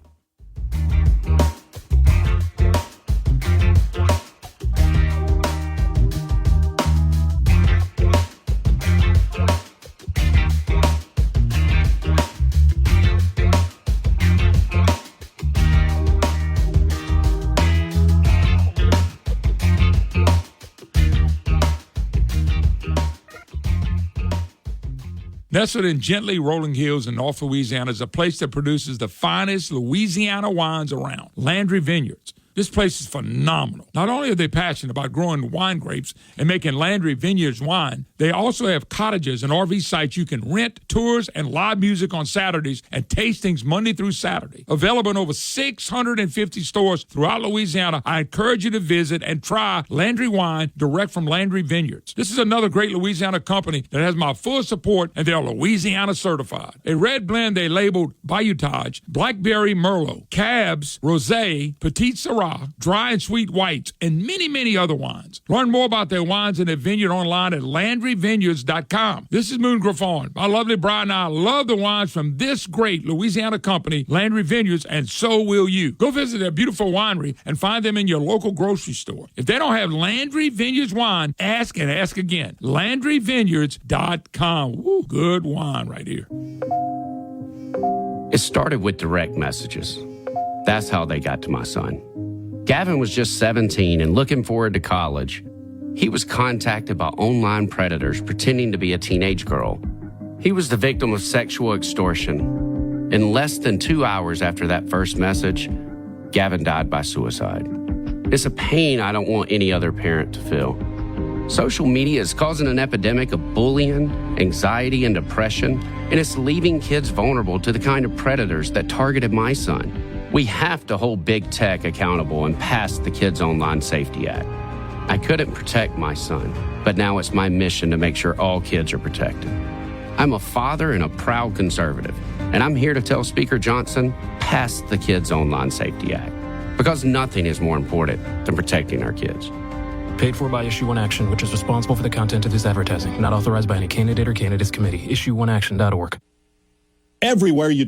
Nestled in gently rolling hills in North Louisiana is a place that produces the finest Louisiana wines around, Landry Vineyards. This place is phenomenal. Not only are they passionate about growing wine grapes and making Landry Vineyards wine, they also have cottages and RV sites you can rent, tours, and live music on Saturdays and tastings Monday through Saturday. Available in over 650 stores throughout Louisiana, I encourage you to visit and try Landry wine direct from Landry Vineyards. This is another great Louisiana company that has my full support, and they're Louisiana certified. A red blend they labeled Bayoutage, Blackberry Merlot, Cabs, Rosé, Petite Syrah, dry and sweet whites, and many, many other wines. Learn more about their wines and their vineyard online at LandryVineyards.com. This is Moon Griffon. My lovely bride and I love the wines from this great Louisiana company, Landry Vineyards, and so will you. Go visit their beautiful winery and find them in your local grocery store. If they don't have Landry Vineyards wine, ask and ask again. LandryVineyards.com. Woo, good wine right here. It started with direct messages. That's how they got to my son. Gavin was just 17 and looking forward to college. He was contacted by online predators pretending to be a teenage girl. He was the victim of sexual extortion. In less than 2 hours after that first message, Gavin died by suicide. It's a pain I don't want any other parent to feel. Social media is causing an epidemic of bullying, anxiety, and depression, and it's leaving kids vulnerable to the kind of predators that targeted my son. We have to hold big tech accountable and pass the Kids Online Safety Act. I couldn't protect my son, but now it's my mission to make sure all kids are protected. I'm a father and a proud conservative, and I'm here to tell Speaker Johnson, pass the Kids Online Safety Act, because nothing is more important than protecting our kids. Paid for by Issue One Action, which is responsible for the content of this advertising. Not authorized by any candidate or candidates committee. IssueOneAction.org. Everywhere you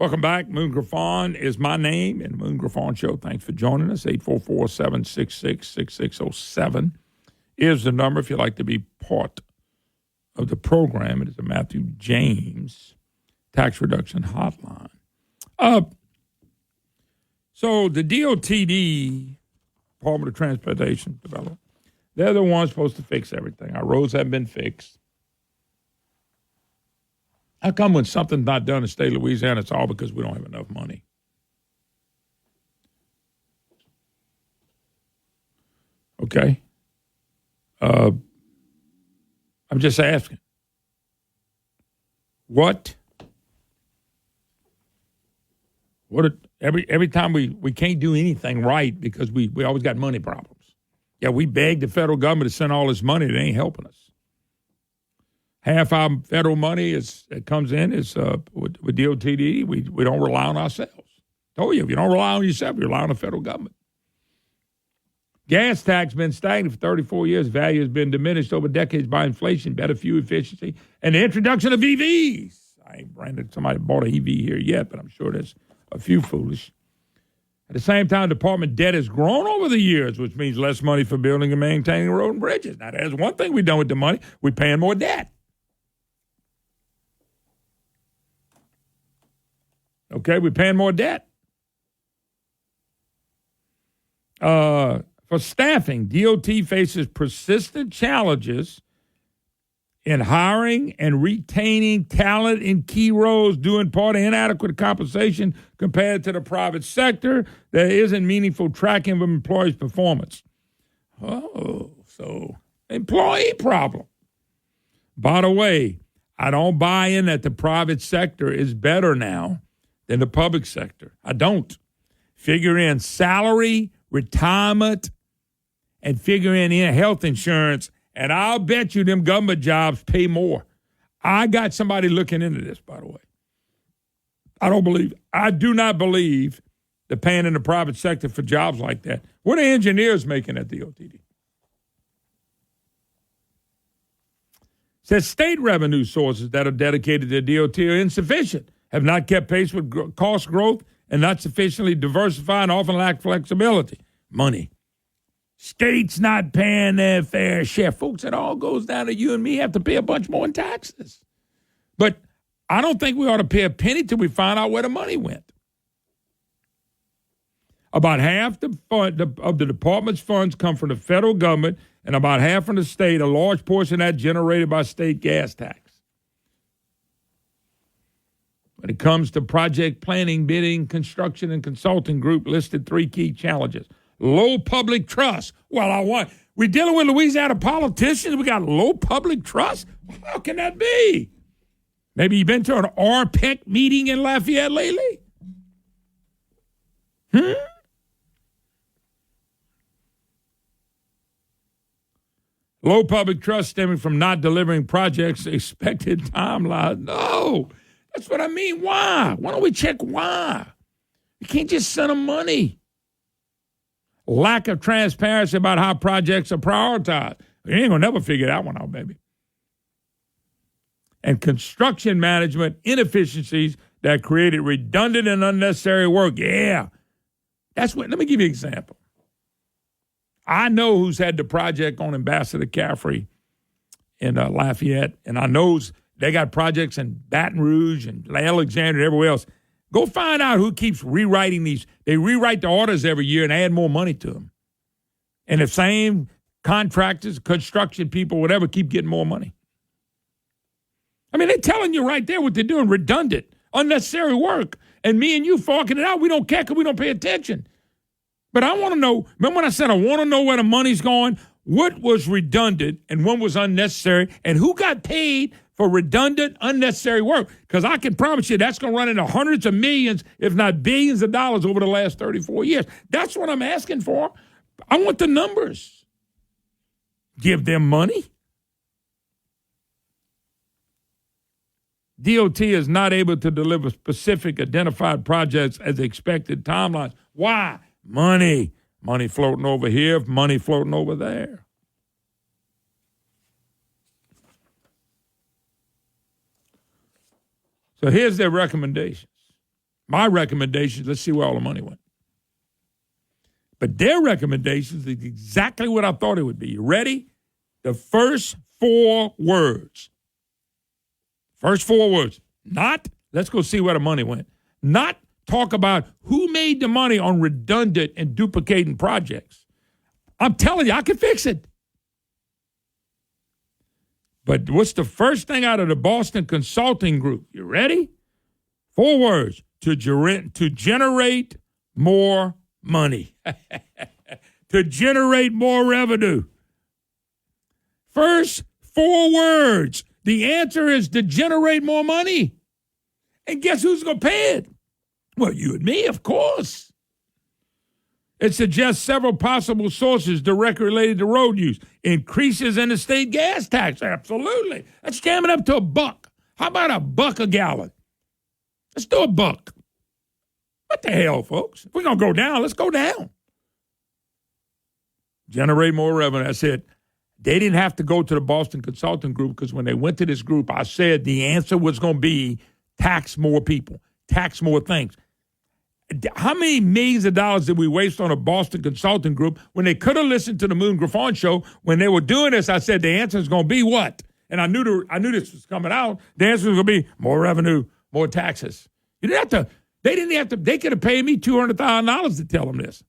Welcome back. Moon Griffon is my name, and Moon Griffon Show. Thanks for joining us. 844-766-6607 is the number if you'd like to be part of the program. It is the Matthew James Tax Reduction Hotline. So the DOTD, Department of Transportation Development, they're the ones supposed to fix everything. Our roads haven't been fixed. How come when something's not done in the state of Louisiana, it's all because we don't have enough money? Okay. I'm just asking. Every time we can't do anything right because we always got money problems. Yeah, we beg the federal government to send all this money. It ain't helping us. Half our federal money that comes in is with DOTD. We don't rely on ourselves. Told you, if you don't rely on yourself, you rely on the federal government. Gas tax been stagnant for 34 years. Value has been diminished over decades by inflation, better fuel efficiency, and the introduction of EVs. I ain't branded somebody bought an EV here yet, but I'm sure there's a few foolish. At the same time, department debt has grown over the years, which means less money for building and maintaining road and bridges. Now, there's one thing we've done with the money. We're paying more debt. Okay, we're paying more debt. For staffing, DOT faces persistent challenges in hiring and retaining talent in key roles, due in part to inadequate compensation compared to the private sector. There isn't meaningful tracking of employees' performance. Oh, so employee problem. By the way, I don't buy in that the private sector is better now than the public sector. I don't. Figure in salary, retirement, and figure in health insurance, and I'll bet you them government jobs pay more. I got somebody looking into this, by the way. I do not believe they're paying in the private sector for jobs like that. What are engineers making at the OTD? Says state revenue sources that are dedicated to DOT are insufficient, have not kept pace with cost growth, and not sufficiently diversified and often lack flexibility. Money. States not paying their fair share. Folks, it all goes down to you and me have to pay a bunch more in taxes. But I don't think we ought to pay a penny till we find out where the money went. About half of the department's funds come from the federal government and about half from the state, a large portion of that generated by state gas tax. When it comes to project planning, bidding, construction, and consulting group listed 3 key challenges. Low public trust. Well, we're dealing with Louisiana politicians. We got low public trust? How can that be? Maybe you've been to an RPEC meeting in Lafayette lately? Low public trust stemming from not delivering projects expected timeline. No, that's what I mean. Why? Why don't we check why? You can't just send them money. Lack of transparency about how projects are prioritized. You ain't going to never figure that one out, baby. And construction management inefficiencies that created redundant and unnecessary work. Yeah. That's what, let me give you an example. I know who's had the project on Ambassador Caffrey in Lafayette, and I know they got projects in Baton Rouge and Alexandria and everywhere else. Go find out who keeps rewriting these. They rewrite the orders every year and add more money to them. And the same contractors, construction people, whatever, keep getting more money. I mean, they're telling you right there what they're doing, redundant, unnecessary work. And me and you forking it out, we don't care because we don't pay attention. But I want to know, remember when I said I want to know where the money's going? What was redundant and what was unnecessary? And who got paid for redundant, unnecessary work? Because I can promise you that's going to run into hundreds of millions, if not billions of dollars over the last 34 years. That's what I'm asking for. I want the numbers. Give them money. DOT is not able to deliver specific identified projects as expected timelines. Why? Money. Money floating over here, money floating over there. So here's their recommendations. My recommendations, let's see where all the money went. But their recommendations is exactly what I thought it would be. You ready? The first 4 words. First 4 words. Not, let's go see where the money went. Not talk about who made the money on redundant and duplicating projects. I'm telling you, I can fix it. But what's the first thing out of the Boston Consulting Group? You ready? 4 words. To generate more money. To generate more revenue. First 4 words. The answer is to generate more money. And guess who's going to pay it? Well, you and me, of course. It suggests several possible sources directly related to road use. Increases in the state gas tax. Absolutely. Let's jam it up to $1. How about $1 a gallon? Let's do $1. What the hell, folks? If we're going to go down, let's go down. Generate more revenue. That's it. They didn't have to go to the Boston Consulting Group because when they went to this group, I said the answer was going to be tax more people, tax more things. How many millions of dollars did we waste on a Boston Consulting Group when they could have listened to the Moon Griffon show? When they were doing this, I said the answer is going to be what? And I knew this was coming out. The answer was going to be more revenue, more taxes. You didn't have to. They didn't have to. They could have paid me $200,000 to tell them this.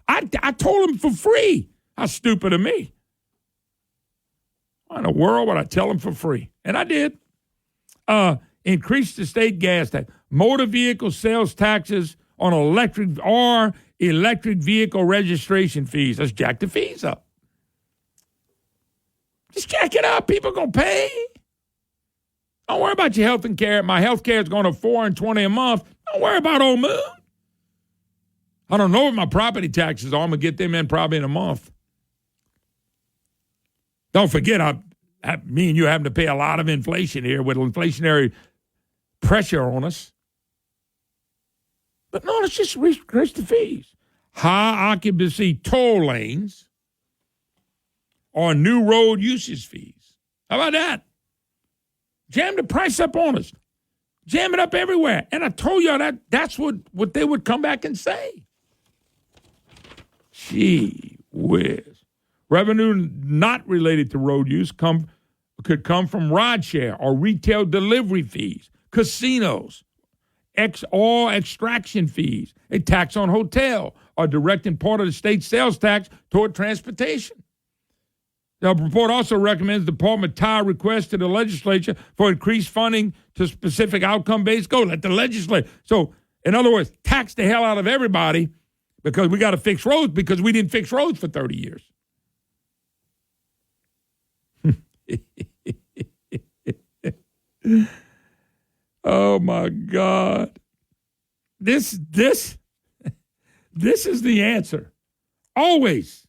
I told them for free. How stupid of me. Why in the world would I tell them for free? And I did. Increase the state gas tax. Motor vehicle sales taxes on electric vehicle registration fees. Let's jack the fees up. Just jack it up. People are going to pay. Don't worry about your health and care. My health care is going to $420 a month. Don't worry about old Moon. I don't know what my property taxes are. I'm going to get them in probably in a month. Don't forget, me and you having to pay a lot of inflation here with inflationary pressure on us. But no, let's just increase the fees. High occupancy toll lanes or new road usage fees. How about that? Jam the price up on us. Jam it up everywhere. And I told y'all that's what they would come back and say. Gee whiz. Revenue not related to road use come could come from rideshare or retail delivery fees, casinos, oil extraction fees, a tax on hotel, or directing part of the state sales tax toward transportation. The report also recommends the department tie requests to the legislature for increased funding to specific outcome-based goals. Let the legislature. So, in other words, tax the hell out of everybody because we got to fix roads because we didn't fix roads for 30 years. Oh, my God. This is the answer. Always.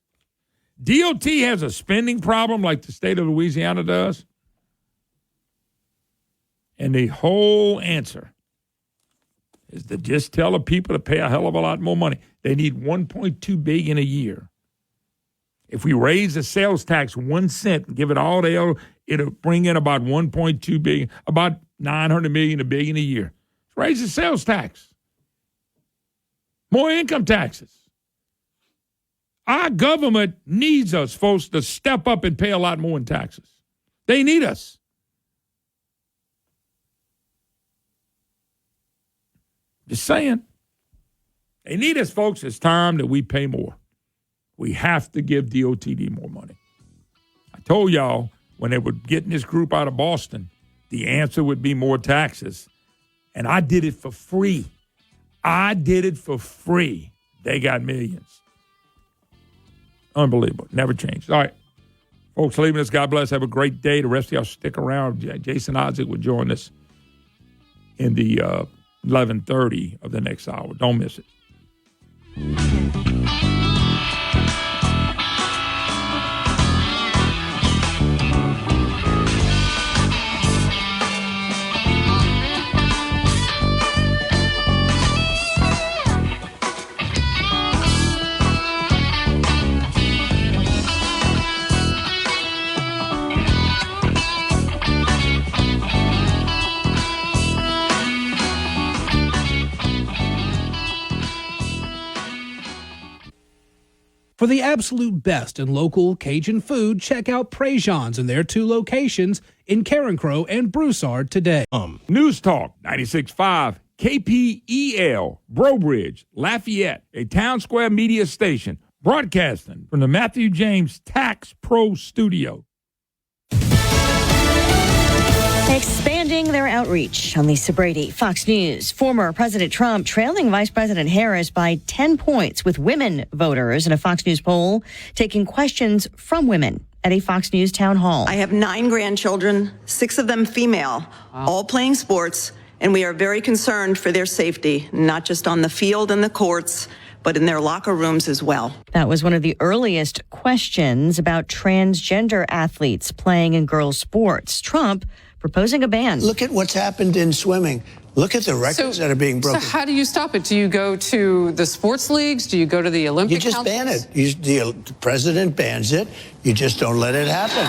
DOT has a spending problem like the state of Louisiana does. And the whole answer is to just tell the people to pay a hell of a lot more money. They need $1.2 billion a year. If we raise the sales tax 1 cent and give it all to it'll bring in about $1.2 billion, about $900 million, $1 billion a year. Raise the sales tax. More income taxes. Our government needs us, folks, to step up and pay a lot more in taxes. They need us. Just saying. They need us, folks. It's time that we pay more. We have to give DOTD more money. I told y'all when they were getting this group out of Boston, the answer would be more taxes. And I did it for free. I did it for free. They got millions. Unbelievable. Never changed. All right. Folks leaving us, God bless. Have a great day. The rest of y'all stick around. Jason Isaac will join us in the 11:30 of the next hour. Don't miss it. For the absolute best in local Cajun food, check out Prejean's in their 2 locations in Carencro and Broussard today. News Talk 96.5 KPEL, Brobridge, Lafayette, a Town Square media station, broadcasting from the Matthew James Tax Pro Studio. Expanding their outreach. I'm Lisa Brady, Fox News. Former President Trump trailing Vice President Harris by 10 points with women voters in a Fox News poll, taking questions from women at a Fox News town hall. I have 9 grandchildren, 6 of them female, all playing sports, and we are very concerned for their safety, not just on the field and the courts, but in their locker rooms as well. That was one of the earliest questions about transgender athletes playing in girls' sports. Trump proposing a ban. Look at what's happened in swimming. Look at the records that are being broken. So how do you stop it? Do you go to the sports leagues? Do you go to the Olympic You just councils? ban it. The president bans it. You just don't let it happen.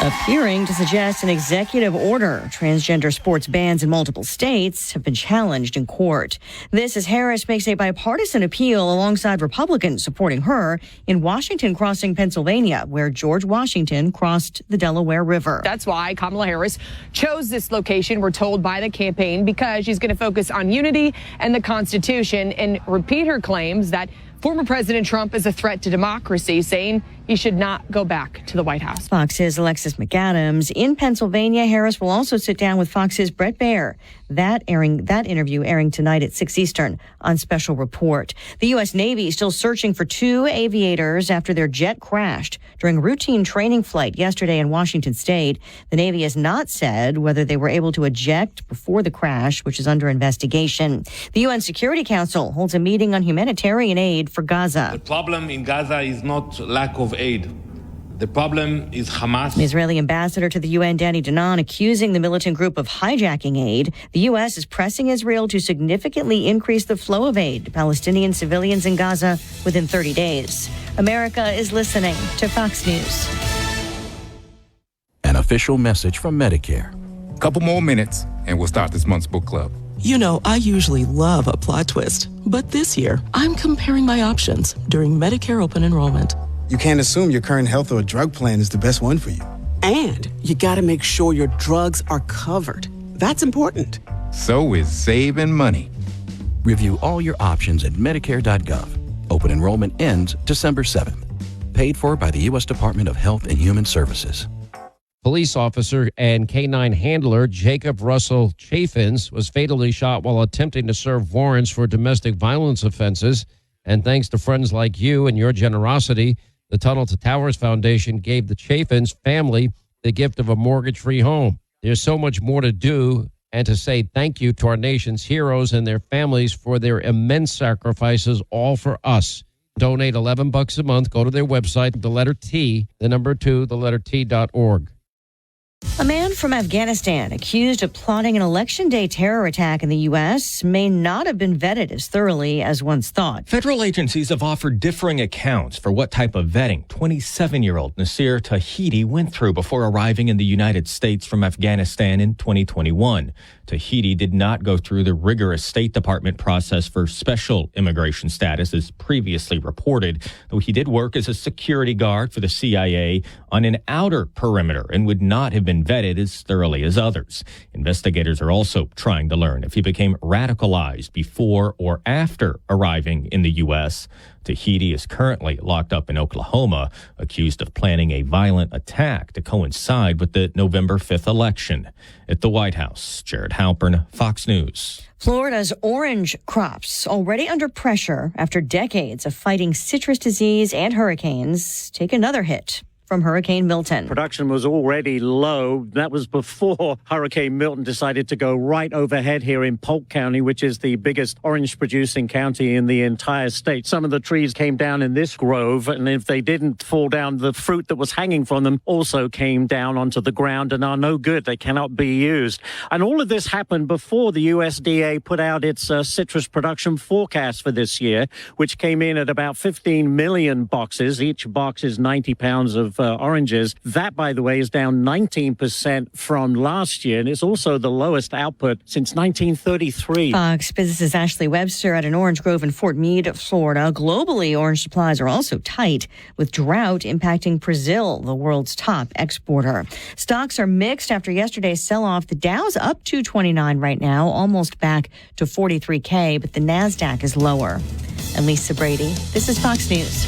Appearing to suggest an executive order. Transgender sports bans in multiple states have been challenged in court. This as Harris makes a bipartisan appeal alongside Republicans supporting her in Washington Crossing, Pennsylvania, where George Washington crossed the Delaware River. That's why Kamala Harris chose this location, we're told by the campaign, because she's going to focus on unity and the Constitution and repeat her claims that former President Trump is a threat to democracy, saying he should not go back to the White House. Fox's Alexis McAdams. In Pennsylvania, Harris will also sit down with Fox's Brett Baer. That interview airing tonight at 6 Eastern on Special Report. The U.S. Navy is still searching for 2 aviators after their jet crashed during a routine training flight yesterday in Washington State. The Navy has not said whether they were able to eject before the crash, which is under investigation. The UN Security Council holds a meeting on humanitarian aid for Gaza. The problem in Gaza is not lack of aid. The problem is Hamas. The Israeli ambassador to the UN, Danny Danon, accusing the militant group of hijacking aid. The U.S. is pressing Israel to significantly increase the flow of aid to Palestinian civilians in Gaza within 30 days. America is listening to Fox News. An official message from Medicare. Couple more minutes, and we'll start this month's book club. You know, I usually love a plot twist, but this year, I'm comparing my options during Medicare open enrollment. You can't assume your current health or drug plan is the best one for you. And you got to make sure your drugs are covered. That's important. So is saving money. Review all your options at Medicare.gov. Open enrollment ends December 7th. Paid for by the U.S. Department of Health and Human Services. Police officer and K-9 handler Jacob Russell Chaffins was fatally shot while attempting to serve warrants for domestic violence offenses. And thanks to friends like you and your generosity, the Tunnel to Towers Foundation gave the Chaffins family the gift of a mortgage-free home. There's so much more to do and to say thank you to our nation's heroes and their families for their immense sacrifices, all for us. Donate $11 a month. Go to their website, the letter T, the number 2, the letter T.org. A man from Afghanistan accused of plotting an election day terror attack in the U.S. may not have been vetted as thoroughly as once thought. Federal agencies have offered differing accounts for what type of vetting 27-year-old Nasir Tahiti went through before arriving in the United States from Afghanistan in 2021. Tahiti did not go through the rigorous State Department process for special immigration status as previously reported, though he did work as a security guard for the CIA on an outer perimeter and would not have been vetted as thoroughly as others. Investigators are also trying to learn if he became radicalized before or after arriving in the U.S. Tahiti is currently locked up in Oklahoma, accused of planning a violent attack to coincide with the November 5th election. At the White House, Jared Halpern, Fox News. Florida's orange crops already under pressure after decades of fighting citrus disease and hurricanes take another hit from Hurricane Milton. Production was already low. That was before Hurricane Milton decided to go right overhead here in Polk County, which is the biggest orange-producing county in the entire state. Some of the trees came down in this grove, and if they didn't fall down, the fruit that was hanging from them also came down onto the ground and are no good. They cannot be used. And all of this happened before the USDA put out its citrus production forecast for this year, which came in at about 15 million boxes. Each box is 90 pounds of oranges. That, by the way, is down 19% from last year, and it's also the lowest output since 1933. Fox Business's Ashley Webster at an orange grove in Fort Meade, Florida. Globally, orange supplies are also tight, with drought impacting Brazil, the world's top exporter. Stocks are mixed after yesterday's sell-off. The Dow's up 229 right now, almost back to 43K, but the NASDAQ is lower. I'm Lisa Brady. This is Fox News.